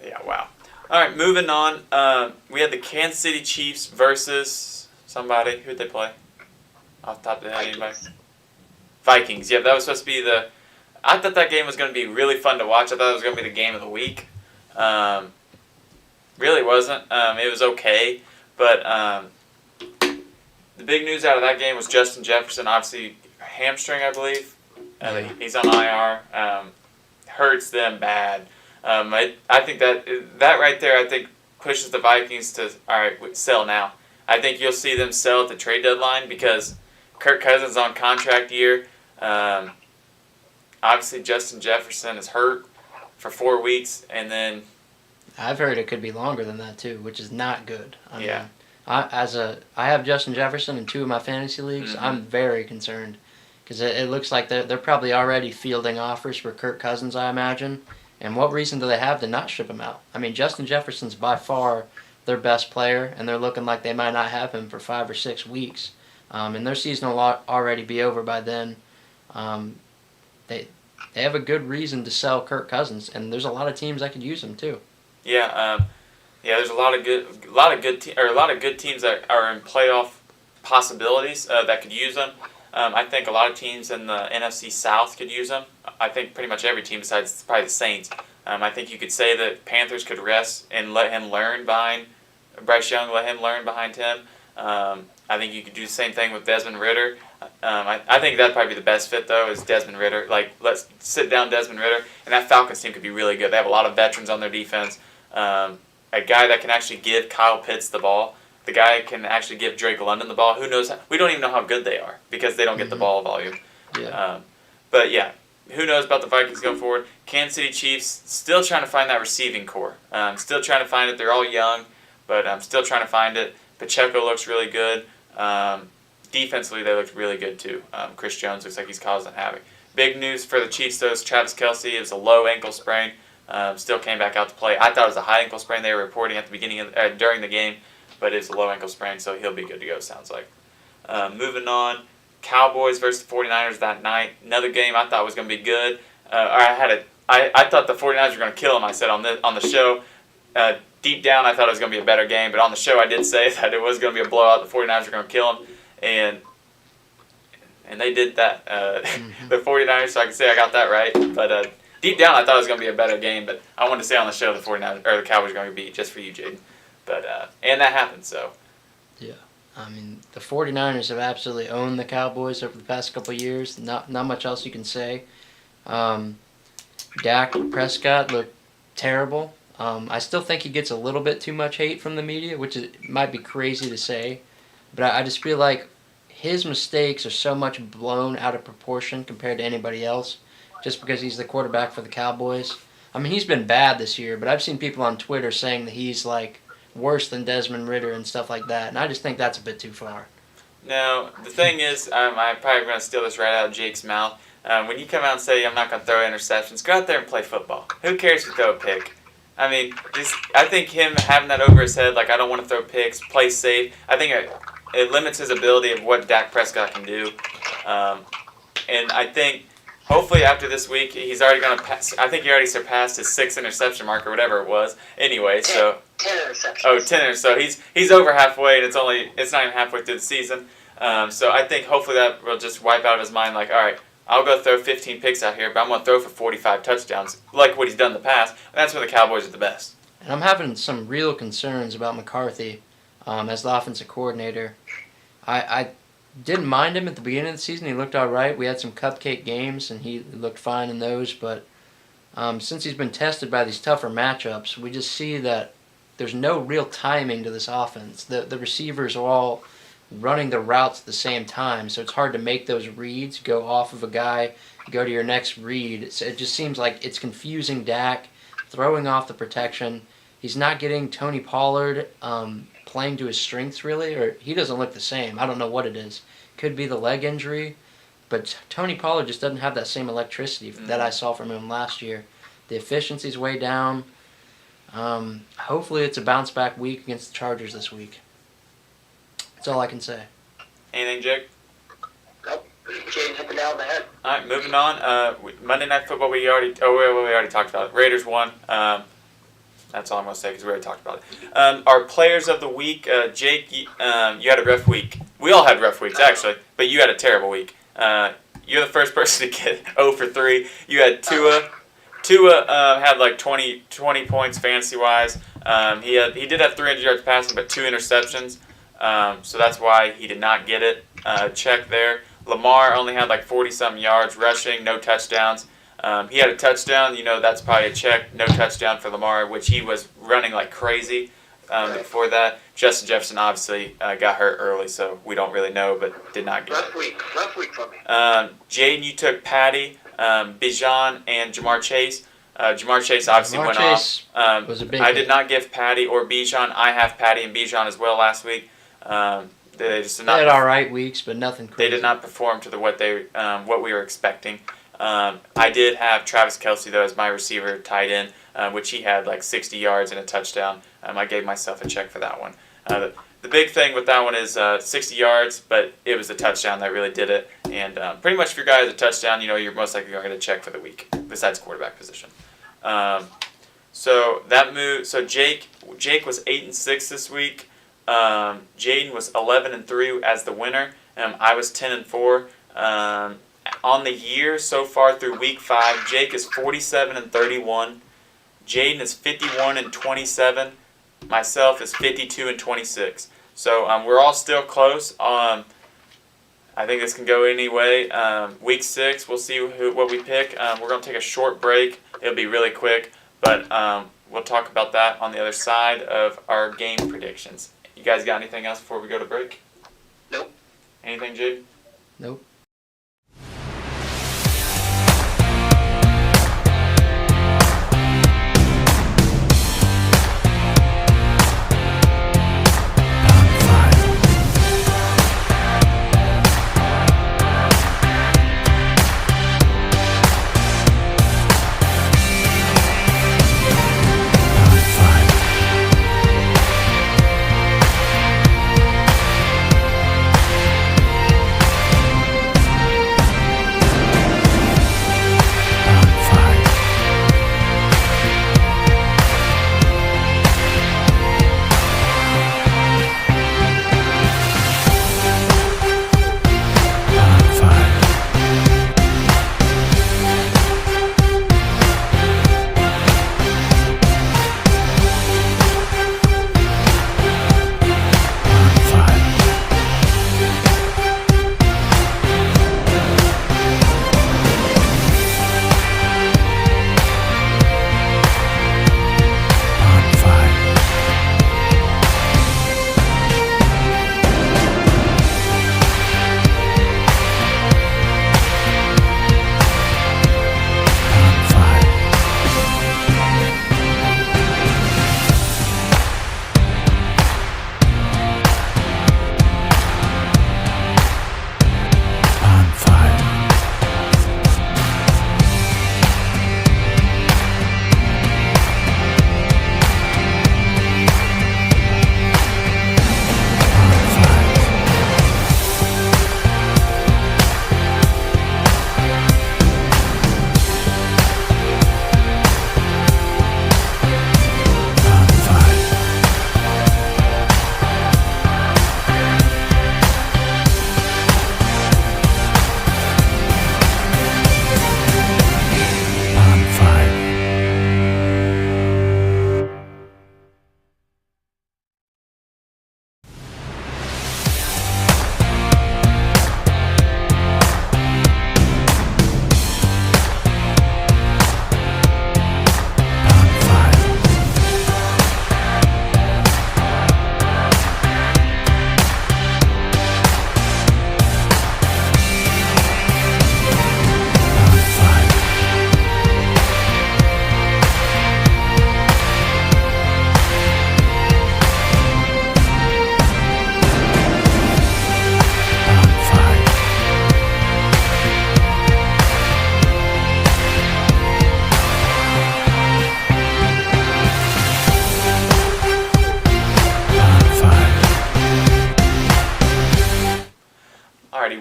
Yeah, wow. All right, moving on. We had the Kansas City Chiefs versus somebody. Who'd they play? Off the top of the head, anybody? Vikings. Yeah, that was supposed to be the. I thought that game was going to be really fun to watch. I thought it was going to be the game of the week. Really wasn't. It was okay, but the big news out of that game was Justin Jefferson, obviously hamstring, I believe. He's on IR. Hurts them bad. I think that right there, I think pushes the Vikings to sell now. I think you'll see them sell at the trade deadline because Kirk Cousins on contract year. Obviously, Justin Jefferson is hurt for 4 weeks, and then I've heard it could be longer than that too, which is not good. I Yeah. mean, I have Justin Jefferson in 2 of my fantasy leagues. Mm-hmm. I'm very concerned because it looks like they're probably already fielding offers for Kirk Cousins, I imagine. And what reason do they have to not ship him out? I mean, Justin Jefferson's by far their best player, and they're looking like they might not have him for 5 or 6 weeks. And their season will already be over by then. They have a good reason to sell Kirk Cousins, and there's a lot of teams that could use him too. yeah, there's a lot of good teams that are in playoff possibilities that could use them. I think a lot of teams in the NFC South could use him. I think pretty much every team besides probably the Saints. I think you could say that Panthers could rest and let him learn behind Bryce Young, let him learn behind him. I think you could do the same thing with Desmond Ridder. I think that'd probably be the best fit, though, is Desmond Ridder. Like, let's sit down Desmond Ridder, and that Falcons team could be really good. They have a lot of veterans on their defense. A guy that can actually give Kyle Pitts the ball. The guy can actually give Drake London the ball. Who knows? We don't even know how good they are because they don't get the ball volume. Yeah. But, yeah, who knows about the Vikings going forward. Kansas City Chiefs still trying to find that receiving core. Still trying to find it. They're all young, but I'm still trying to find it. Pacheco looks really good. Defensively, they looked really good too. Chris Jones looks like he's causing havoc. Big news for the Chiefs, though, is Travis Kelce. It was a low ankle sprain. Still came back out to play. I thought it was a high ankle sprain they were reporting at the beginning during the game, but it's a low ankle sprain, so he'll be good to go, sounds like. Moving on, Cowboys versus the 49ers that night. Another game I thought was going to be good. I thought the 49ers were going to kill them, I said on the show. Deep down, I thought it was going to be a better game, but on the show I did say that it was going to be a blowout. The 49ers were going to kill them, and they did that. The 49ers, so I can say I got that right. But deep down, I thought it was going to be a better game, but I wanted to say on the show the 49ers or the Cowboys were going to beat just for you, Jaden. But and that happened, so. Yeah. I mean, the 49ers have absolutely owned the Cowboys over the past couple of years. Not much else you can say. Dak Prescott looked terrible. I still think he gets a little bit too much hate from the media, which might be crazy to say. But I just feel like his mistakes are so much blown out of proportion compared to anybody else just because he's the quarterback for the Cowboys. I mean, he's been bad this year, but I've seen people on Twitter saying that he's, like, worse than Desmond Ridder and stuff like that, and I just think that's a bit too far. Now, the thing is, I'm probably going to steal this right out of Jake's mouth. When you come out and say, I'm not going to throw interceptions, go out there and play football. Who cares if you throw a pick? I mean, I think him having that over his head, like, I don't want to throw picks, play safe, I think it limits his ability of what Dak Prescott can do. And I think, hopefully after this week, he's already going to pass. I think he already surpassed his 6 interception mark or whatever it was. Anyway, 10 interceptions. Oh, 10. So he's over halfway, and it's not even halfway through the season. So I think hopefully that will just wipe out of his mind, like, all right, I'll go throw 15 picks out here, but I'm going to throw for 45 touchdowns, like what he's done in the past. And that's when the Cowboys are the best. And I'm having some real concerns about McCarthy as the offensive coordinator. I didn't mind him at the beginning of the season. He looked all right. We had some cupcake games, and he looked fine in those. But since he's been tested by these tougher matchups, we just see that there's no real timing to this offense. The receivers are all running the routes at the same time, so it's hard to make those reads, go off of a guy, go to your next read. It just seems like it's confusing Dak, throwing off the protection. He's not getting Tony Pollard playing to his strengths, really, or he doesn't look the same. I don't know what it is. Could be the leg injury, but Tony Pollard just doesn't have that same electricity that I saw from him last year. The efficiency's way down. Hopefully it's a bounce-back week against the Chargers this week. That's all I can say. Anything, Jake? Nope. Jaden hit the nail on the head. All right, moving on. Monday Night Football, we already talked about it. Raiders won. That's all I'm going to say because we already talked about it. Our players of the week, Jake, you had a rough week. We all had rough weeks, actually, but you had a terrible week. You're the first person to get 0 for 3. You had Tua. Tua had like 20 points fantasy-wise. He did have 300 yards passing, but 2 interceptions. So that's why he did not get it. Check there. Lamar only had like 40-something yards rushing, no touchdowns. He had a touchdown. That's probably a check. No touchdown for Lamar, which he was running like crazy before that. Justin Jefferson obviously got hurt early, so we don't really know, but did not get it. Rough week for me. Jaden, you took Patty, Bijan, and Jamar Chase. Jamar Chase obviously went Chase off. Was a big I hit. did not give Patty or Bijan. I have Patty and Bijan as well last week. They just did not. They had all right weeks, but nothing crazy. They did not perform to what we were expecting. I did have Travis Kelce though as my receiver tight end, which he had like 60 yards and a touchdown. I gave myself a check for that one. The big thing with that one is 60 yards, but it was a touchdown that really did it. And pretty much if your guy has a touchdown, you're most likely going to get a check for the week, besides quarterback position. So that move. So Jake was 8-6 this week. Jaden was 11-3 as the winner. I was 10-4. On the year so far through week 5, Jake is 47-31. Jaden is 51-27. myself is 52-26. So we're all still close. I think this can go any way. Week 6, we'll see what we pick. We're going to take a short break. It'll be really quick, but we'll talk about that on the other side of our game predictions. You guys got anything else before we go to break? Nope. Anything, Jade? Nope.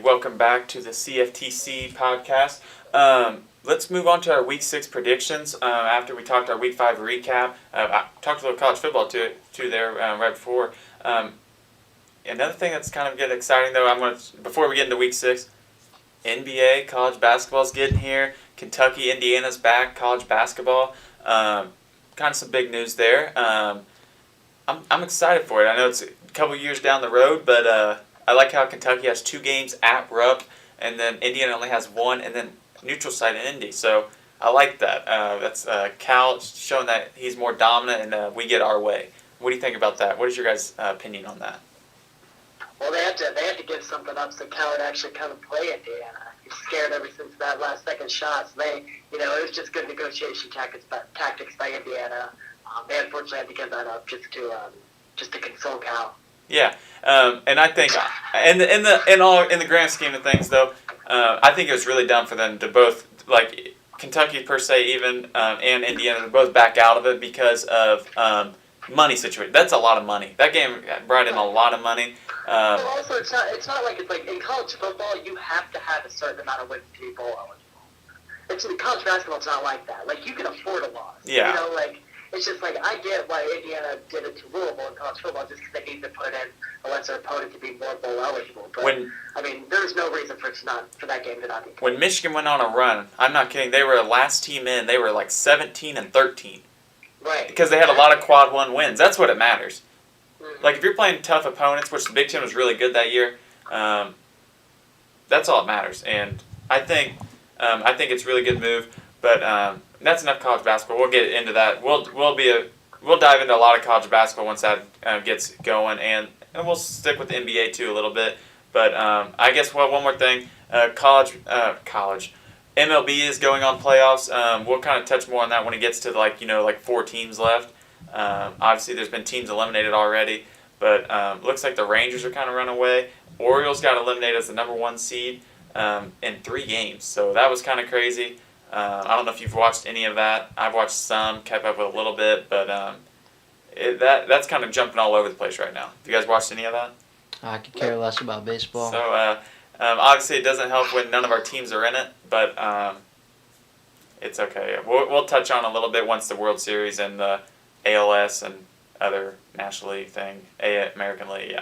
Welcome back to the CFTC podcast. Let's move on to our Week 6 predictions. After we talked our Week 5 recap, I talked a little college football too there right before. Another thing that's kind of getting exciting though, before we get into Week 6, NBA college basketball is getting here. Kentucky, Indiana's back college basketball. Kind of some big news there. I'm excited for it. I know it's a couple years down the road, but I like how Kentucky has 2 games at Rupp, and then Indiana only has 1, and then neutral site in Indy. So I like that. That's Cal showing that he's more dominant, and we get our way. What do you think about that? What is your guys' opinion on that? Well, they had to give something up so Cal would actually come and play Indiana. He's scared ever since that last second shot. So it was just good negotiation tactics by Indiana. They unfortunately had to give that up just to console Cal. Yeah, and I think in the grand scheme of things, though, I think it was really dumb for them to both, like Kentucky per se, even and Indiana, to both back out of it because of money situation. That's a lot of money. That game brought in a lot of money. Well, also, it's not like it's like in college football, you have to have a certain amount of wins to be bowl eligible. In college basketball, it's not like that. Like you can afford a loss. Yeah. It's just like, I get why Indiana did it to Louisville in college football, just because they need to put in a lesser opponent to be more bowl eligible. But, there's no reason for that game to not be played. When Michigan went on a run, I'm not kidding, they were last team in. They were like 17-13. Right. because they had a lot of quad one wins. That's what it matters. Mhm. Like if you're playing tough opponents, which the Big Ten was really good that year, that's all that matters. And I think it's a really good move. But that's enough college basketball. We'll get into that. We'll dive into a lot of college basketball once that gets going, and we'll stick with the NBA too a little bit. But I guess one more thing, college MLB is going on playoffs. We'll kind of touch more on that when it gets to like 4 teams left. Obviously, there's been teams eliminated already, but looks like the Rangers are kind of run away. Orioles got eliminated as the number 1 seed in 3 games, so that was kind of crazy. I don't know if you've watched any of that. I've watched some, kept up with a little bit, but that's kind of jumping all over the place right now. Have you guys watched any of that? I could care less about baseball. So obviously it doesn't help when none of our teams are in it, but it's okay. We'll touch on a little bit once the World Series and the ALS and other National League thing, American League,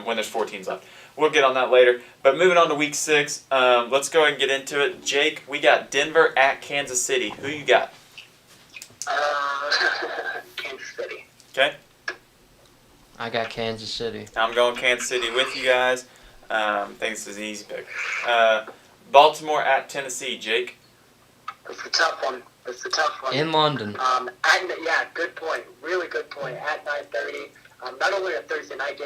when there's 4 teams left. We'll get on that later. But moving on to Week 6, let's go ahead and get into it. Jake, we got Denver at Kansas City. Who you got? Kansas City. Okay. I got Kansas City. I'm going Kansas City with you guys. I think this is an easy pick. Baltimore at Tennessee. Jake? It's a tough one. In London. Good point. Really good point. At 9:30. Not only are Thursday night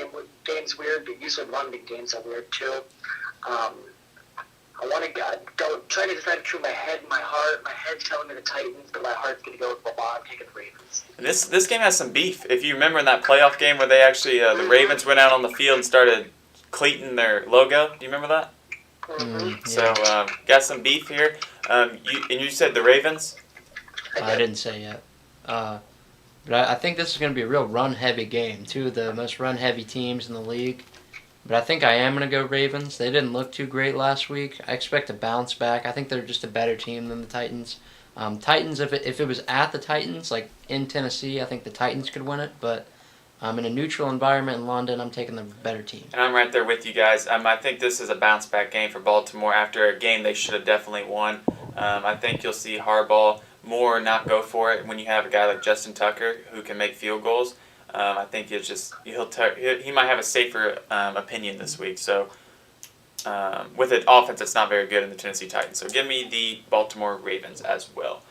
games weird, but usually London games are weird too. I want to go try to decide between my head and my heart. My head's telling me the Titans, but my heart's going to go with Lamar. I'm taking the Ravens. And this game has some beef. If you remember in that playoff game where they actually the Ravens went out on the field and started cleating their logo. Do you remember that? Mm-hmm. So got some beef here. You said the Ravens? I didn't say yet. But I think this is going to be a real run-heavy game. 2 of the most run-heavy teams in the league. But I think I am going to go Ravens. They didn't look too great last week. I expect a bounce back. I think they're just a better team than the Titans. Titans, if it was at the Titans, like in Tennessee, I think the Titans could win it. But in a neutral environment in London, I'm taking the better team. And I'm right there with you guys. I think this is a bounce-back game for Baltimore after a game they should have definitely won. I think you'll see Harbaugh more not go for it when you have a guy like Justin Tucker who can make field goals. I think he might have a safer opinion this week. So with an offense that's not very good in the Tennessee Titans. So give me the Baltimore Ravens as well.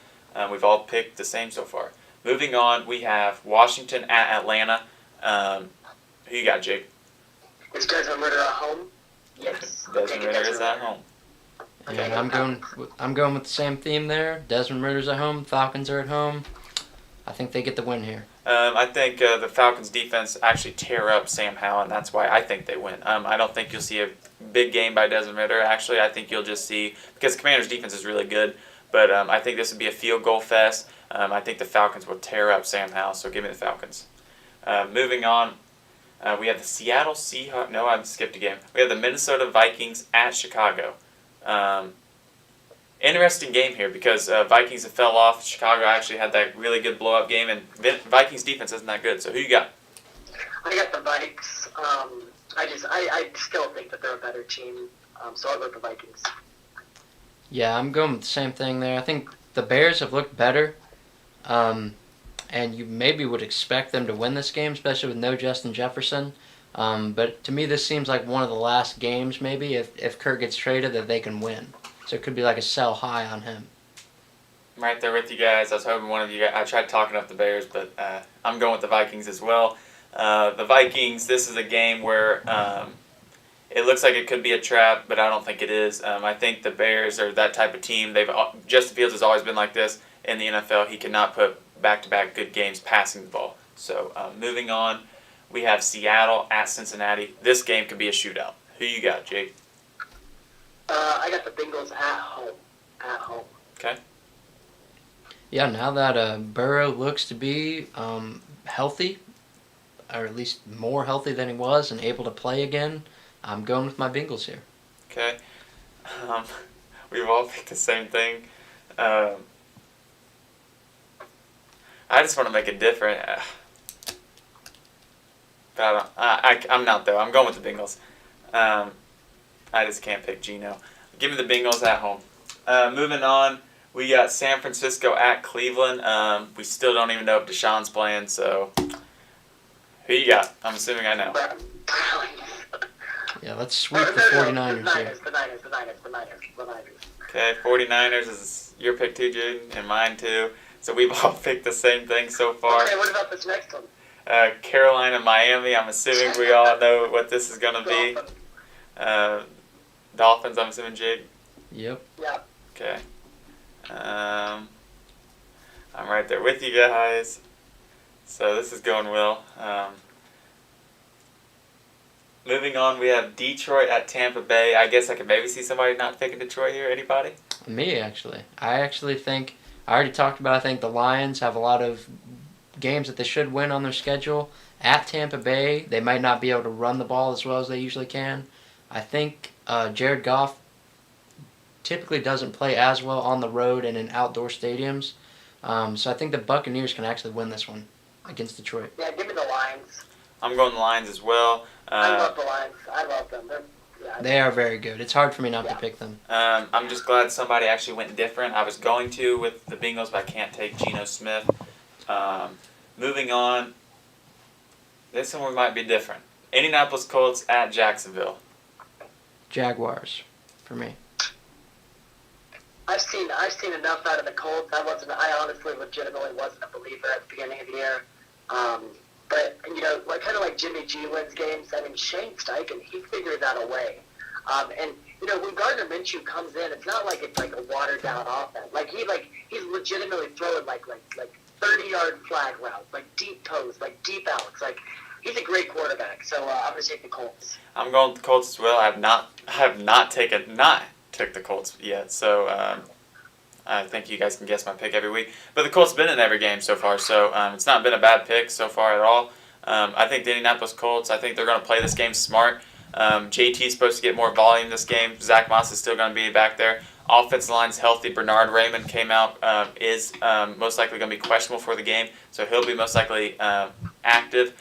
We've all picked the same so far. Moving on, we have Washington at Atlanta. Who you got, Jake? Is Desmond Ritter at home? Yes. Desmond Ritter is at home. And I'm going with the same theme there. Desmond Ritter's at home. Falcons are at home. I think they get the win here. I think the Falcons' defense actually tear up Sam Howell, and that's why I think they win. I don't think you'll see a big game by Desmond Ritter. Actually, I think you'll just see, because the Commanders' defense is really good, but I think this would be a field goal fest. I think the Falcons will tear up Sam Howell, so give me the Falcons. Moving on, we have the Seattle Seahawks. No, I skipped a game. We have the Minnesota Vikings at Chicago. Interesting game here because Vikings have fell off. Chicago actually had that really good blow-up game, and Vikings defense isn't that good. So who you got? I got the Vikes. I still think that they're a better team, so I'll go with the Vikings. Yeah, I'm going with the same thing there. I think the Bears have looked better, and you maybe would expect them to win this game, especially with no Justin Jefferson. But to me, this seems like one of the last games, maybe, if Kirk gets traded, that they can win. So it could be like a sell high on him. I'm right there with you guys. I was hoping one of you guys. I tried talking up the Bears, but I'm going with the Vikings as well. The Vikings, this is a game where it looks like it could be a trap, but I don't think it is. I think the Bears are that type of team. Justin Fields has always been like this in the NFL. He cannot put back-to-back good games passing the ball. So moving on, we have Seattle at Cincinnati. This game could be a shootout. Who you got, Jake? I got the Bengals at home. Okay. Yeah, now that Burrow looks to be healthy, or at least more healthy than he was, and able to play again, I'm going with my Bengals here. Okay. We've all picked the same thing. I just want to make it different. But I'm not, though. I'm going with the Bengals. I just can't pick Geno. Give me the Bengals at home. Moving on, We got San Francisco at Cleveland. We still don't even know if Deshaun's playing, so who you got? I'm assuming I know. Yeah, let's sweep the 49ers here. The Niners. Okay, 49ers is your pick too, Jaden, and mine too. So we've all picked the same thing so far. Okay, what about this next one? Carolina, Miami. I'm assuming we all know what this is going to be. Dolphins, I'm assuming, Jake. Yep. Yeah. Okay. I'm right there with you guys. So this is going well. Moving on, we have Detroit at Tampa Bay. I guess I could maybe see somebody not picking Detroit here. Anybody? Me, actually. I actually think, I already talked about, I think the Lions have a lot of games that they should win on their schedule. At Tampa Bay, they might not be able to run the ball as well as they usually can. I think Jared Goff typically doesn't play as well on the road and in outdoor stadiums. So I think the Buccaneers can actually win this one against Detroit. Yeah, give me the Lions. I'm going the Lions as well. I love the Lions. I love them. They are very good. It's hard for me not to pick them. I'm just glad somebody actually went different. I was going to with the Bengals, but I can't take Geno Smith. Moving on, this one we might be different. Indianapolis Colts at Jacksonville. Jaguars, for me. I've seen enough out of the Colts. I honestly legitimately wasn't a believer at the beginning of the year. But kind of like Jimmy G wins games. I mean, Shane Steichen, he figured out a way. And when Gardner Minshew comes in, it's not like it's like a watered down offense. He's legitimately throwing like 30-yard flag routes, like deep toes, like deep outs. Like he's a great quarterback. So I'm gonna take the Colts. I'm going with the Colts as well. I have not took the Colts yet. So I think you guys can guess my pick every week. But the Colts have been in every game so far, so it's not been a bad pick so far at all. I think the Indianapolis Colts, I think they're going to play this game smart. JT is supposed to get more volume this game. Zach Moss is still going to be back there. Offensive line's healthy. Bernard Raymond came out, is most likely going to be questionable for the game, so he'll be most likely active.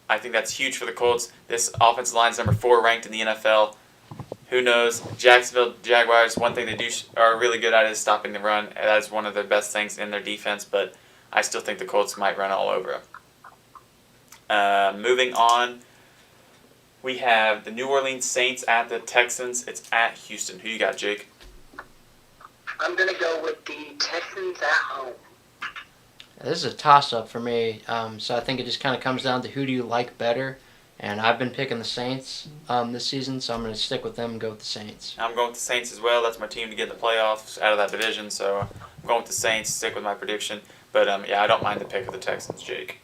I think that's huge for the Colts. This offensive line's number 4 ranked in the NFL. Who knows? Jacksonville Jaguars, one thing they are really good at is stopping the run. That is one of their best things in their defense, but I still think the Colts might run all over them. Moving on, we have the New Orleans Saints at the Texans. It's at Houston. Who you got, Jake? I'm going to go with the Texans at home. This is a toss-up for me, so I think it just kind of comes down to who do you like better. And I've been picking the Saints this season, so I'm going to stick with them and go with the Saints. I'm going with the Saints as well. That's my team to get in the playoffs out of that division, so I'm going with the Saints, stick with my prediction. But, I don't mind the pick of the Texans, Jake.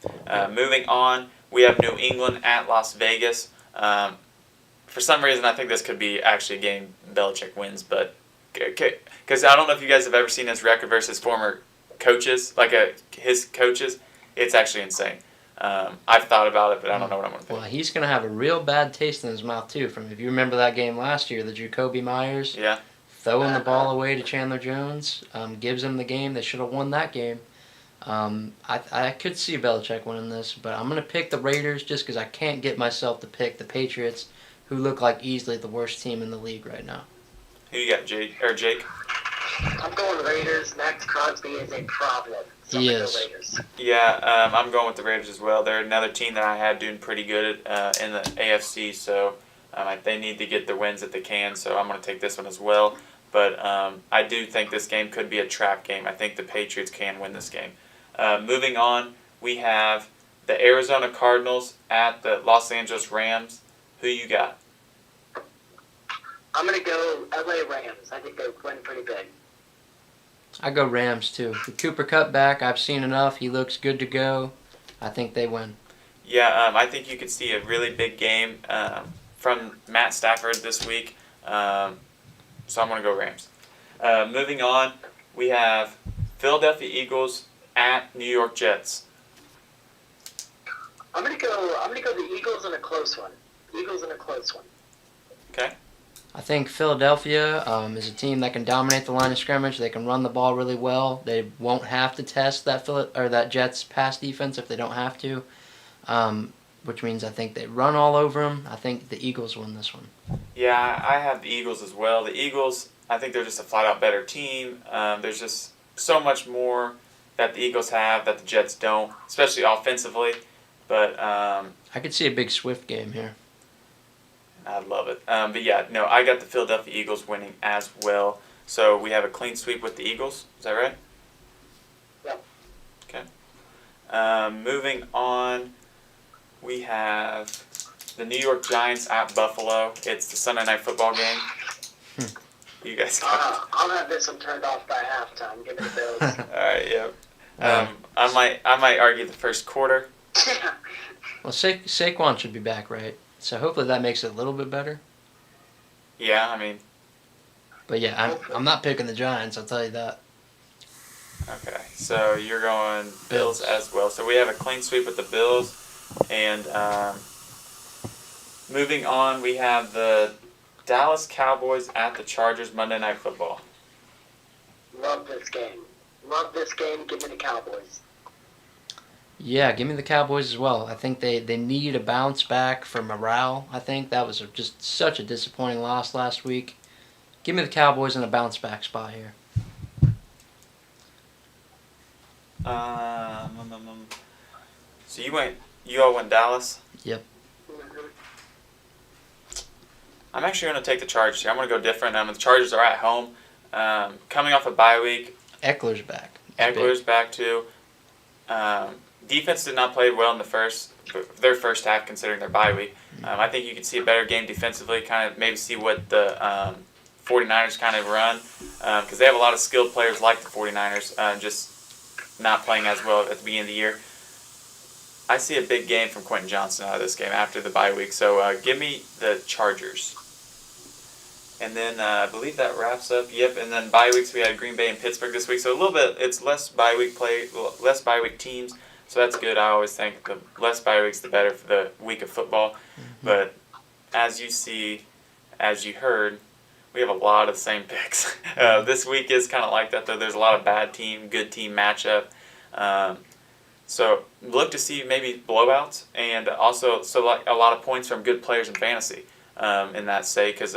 Moving on, we have New England at Las Vegas. For some reason, I think this could be actually a game Belichick wins, but because I don't know if you guys have ever seen his record versus former coaches, his coaches. It's actually insane. I've thought about it, but I don't know what I'm going to pick. Well, he's going to have a real bad taste in his mouth, too. If you remember that game last year, the Jacoby Myers throwing the ball away to Chandler Jones, gives him the game. They should have won that game. I could see Belichick winning this, but I'm going to pick the Raiders just because I can't get myself to pick the Patriots, who look like easily the worst team in the league right now. Who you got, Jake? I'm going Raiders. Max Crosby is a problem. So He I'm gonna is. go Raiders. Yeah, I'm going with the Raiders as well. They're another team that I had doing pretty good in the AFC, so they need to get the wins that they can, so I'm going to take this one as well. But I do think this game could be a trap game. I think the Patriots can win this game. Moving on, we have the Arizona Cardinals at the Los Angeles Rams. Who you got? I'm going to go LA Rams. I think they win pretty big. I go Rams, too. With Cooper Kupp back, I've seen enough. He looks good to go. I think they win. Yeah, I think you could see a really big game from Matt Stafford this week. So I'm going to go Rams. Moving on, we have Philadelphia Eagles at New York Jets. I'm gonna go the Eagles in a close one. Okay. I think Philadelphia is a team that can dominate the line of scrimmage. They can run the ball really well. They won't have to test that Jets pass defense if they don't have to, which means I think they run all over them. I think the Eagles win this one. Yeah, I have the Eagles as well. The Eagles, I think they're just a flat out better team. There's just so much more that the Eagles have that the Jets don't, especially offensively. But I could see a big Swift game here. I'd love it. But yeah, no, I got the Philadelphia Eagles winning as well. So we have a clean sweep with the Eagles. Is that right? Yep. Okay. Moving on, we have the New York Giants at Buffalo. It's the Sunday Night Football game. You guys got I'll have this one turned off by halftime. Give me the Bills. All right, yep. I might argue the first quarter. Well, Saquon should be back, right? So hopefully that makes it a little bit better. Yeah, I mean, But yeah, I'm not picking the Giants, I'll tell you that. okay. So you're going Bills as well. So we have a clean sweep with the Bills. And moving on, we have the Dallas Cowboys at the Chargers Monday Night Football. Love this game. Love this game. Give me the Cowboys. Yeah, give me the Cowboys as well. I think they need a bounce back for morale. I think that was just such a disappointing loss last week. Give me the Cowboys in a bounce back spot here. So you all went Dallas? Yep. Mm-hmm. I'm actually going to take the Chargers here. I'm going to go different. The Chargers are at home. Coming off a bye week. Eckler's back. Eckler's back too. Defense did not play well in their first half considering their bye week. I think you could see a better game defensively, kind of maybe see what the 49ers kind of run, because they have a lot of skilled players like the 49ers, just not playing as well at the beginning of the year. I see a big game from Quentin Johnson out of this game after the bye week, so give me the Chargers. And then I believe that wraps up. Yep, and then bye weeks we had Green Bay and Pittsburgh this week, so a little bit, it's less bye week teams, so that's good. I always think the less bye weeks the better for the week of football. Mm-hmm. But as you heard, we have a lot of the same picks. This week is kind of like that, though. There's a lot of bad team, good team matchup. So look to see maybe blowouts, and also like a lot of points from good players in fantasy. In that because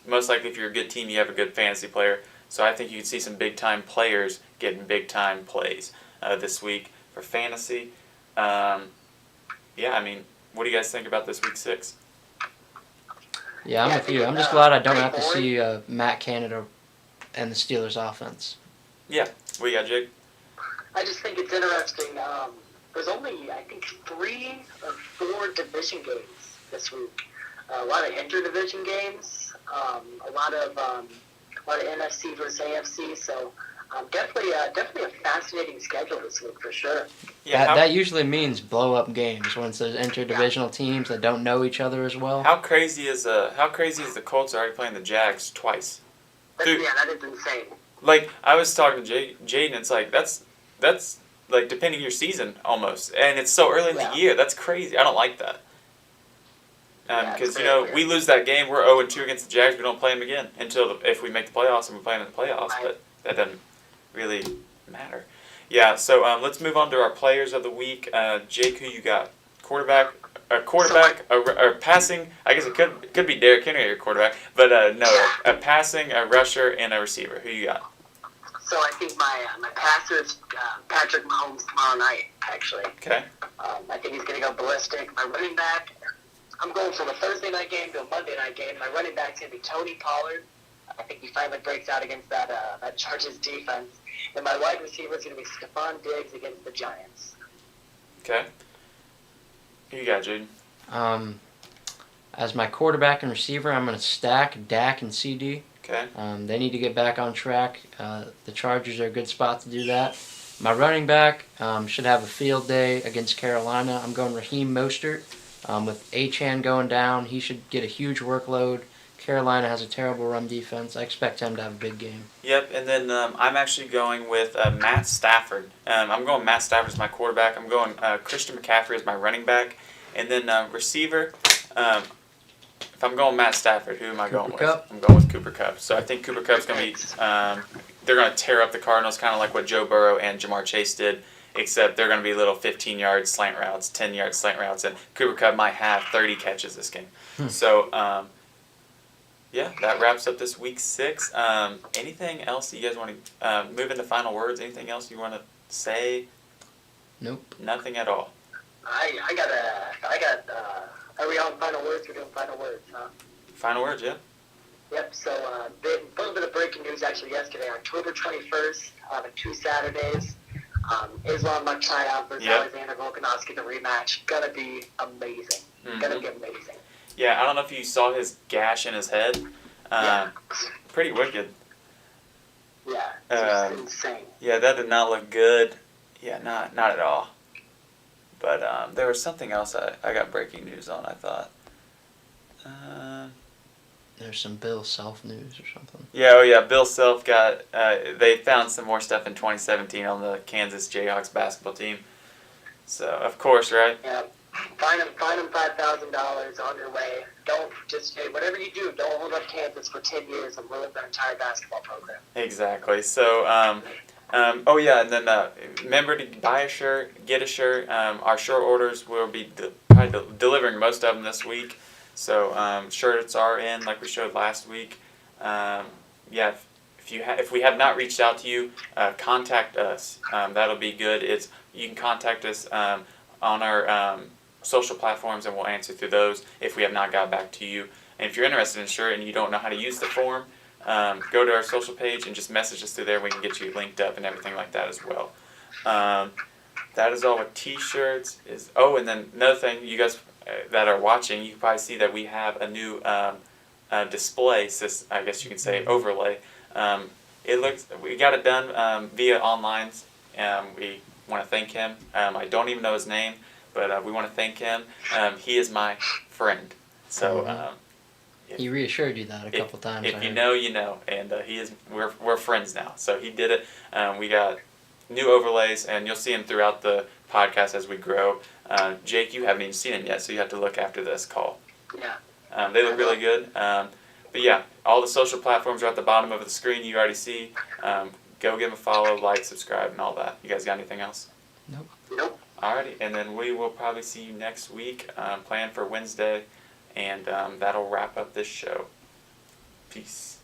most likely if you're a good team, you have a good fantasy player. So I think you can see some big time players getting big time plays this week for fantasy. Yeah, I mean, what do you guys think about this week 6? Yeah, I'm with you. I'm just glad I don't have to see Matt Canada and the Steelers offense. Yeah, what do you got, Jake? I just think it's interesting. There's only, I think, 3 or 4 division games this week. A lot of interdivision games, a lot of NFC versus AFC. So definitely a fascinating schedule this week for sure. Yeah, that usually means blow up games when it's those interdivisional teams that don't know each other as well. How crazy is the Colts already playing the Jags twice? Dude, Yeah, that is insane. Like I was talking to Jaden, it's like that's like depending your season almost, and it's so early in the year. That's crazy. I don't like that. Because we lose that game, we're 0-2 against the Jags. We don't play them again if we make the playoffs, and we play them in the playoffs. Right. But that doesn't really matter. Yeah. So let's move on to our players of the week. Jake, who you got? Quarterback, or passing. I guess it could be Derrick Henry, your quarterback, but no, a passing, a rusher, and a receiver. Who you got? So I think my passer is Patrick Mahomes tomorrow night. Actually. Okay. I think he's going to go ballistic. My running back. I'm going from a Thursday night game to a Monday night game. My running back's going to be Tony Pollard. I think he finally breaks out against that Chargers defense. And my wide receiver is going to be Stephon Diggs against the Giants. Okay. Who you got, Jaden? As my quarterback and receiver, I'm going to stack Dak and CD. Okay. They need to get back on track. The Chargers are a good spot to do that. My running back should have a field day against Carolina. I'm going Raheem Mostert. With Achane going down, he should get a huge workload. Carolina has a terrible run defense. I expect him to have a big game. Yep, and then I'm actually going with Matt Stafford. I'm going Matt Stafford as my quarterback. I'm going Christian McCaffrey as my running back. And then receiver, if I'm going Matt Stafford, who am I going with? I'm going with Cooper Kupp. So I think Cooper Kupp's going to be they're going to tear up the Cardinals, kind of like what Joe Burrow and Jamar Chase did. Except they're going to be little 15-yard slant routes, 10-yard slant routes, and Cooper Kupp might have 30 catches this game. So yeah, that wraps up this week 6. Anything else that you guys want to move into final words? Anything else you want to say? Nope. Nothing at all. Are we on final words? We're doing final words, huh? Final words, yeah. Yep, so a little bit of breaking news actually yesterday. October 21st, on 2 Saturdays, Islam Makhachev versus Yep. Alexander Volkanovski, the rematch. Gonna be amazing. Gonna be amazing. Yeah, I don't know if you saw his gash in his head. Pretty wicked. Yeah, it's just insane. Yeah, that did not look good. Yeah, not at all. But there was something else I got breaking news on, I thought. There's some Bill Self news or something. Yeah, Bill Self got, they found some more stuff in 2017 on the Kansas Jayhawks basketball team. So, of course, right? Yeah. Fine him $5,000 on your way. Don't just, hey, whatever you do, don't hold up Kansas for 10 years and ruin their entire basketball program. Exactly. So, oh yeah, and then remember to buy a shirt, get a shirt. Our shirt orders will be probably delivering most of them this week. So shirts are in, like we showed last week. Yeah, if we have not reached out to you, contact us. That'll be good. You can contact us on our social platforms, and we'll answer through those if we have not got back to you. And if you're interested in a shirt and you don't know how to use the form, go to our social page and just message us through there. We can get you linked up and everything like that as well. That is all with t-shirts. And then another thing, you guys that are watching, you can probably see that we have a new display, I guess you can say, overlay. We got it done via online. We want to thank him. I don't even know his name, but we want to thank him. He is my friend. So he reassured you that a couple times. If you know, you know, and we're friends now. So he did it. We got new overlays, and you'll see them throughout the podcast as we grow. Jake, you haven't even seen them yet, so you have to look after this call. Yeah. They look really good. But yeah, all the social platforms are at the bottom of the screen. You already see. Go give them a follow, like, subscribe, and all that. You guys got anything else? Nope. Alrighty, and then we will probably see you next week. Plan for Wednesday, and that'll wrap up this show. Peace.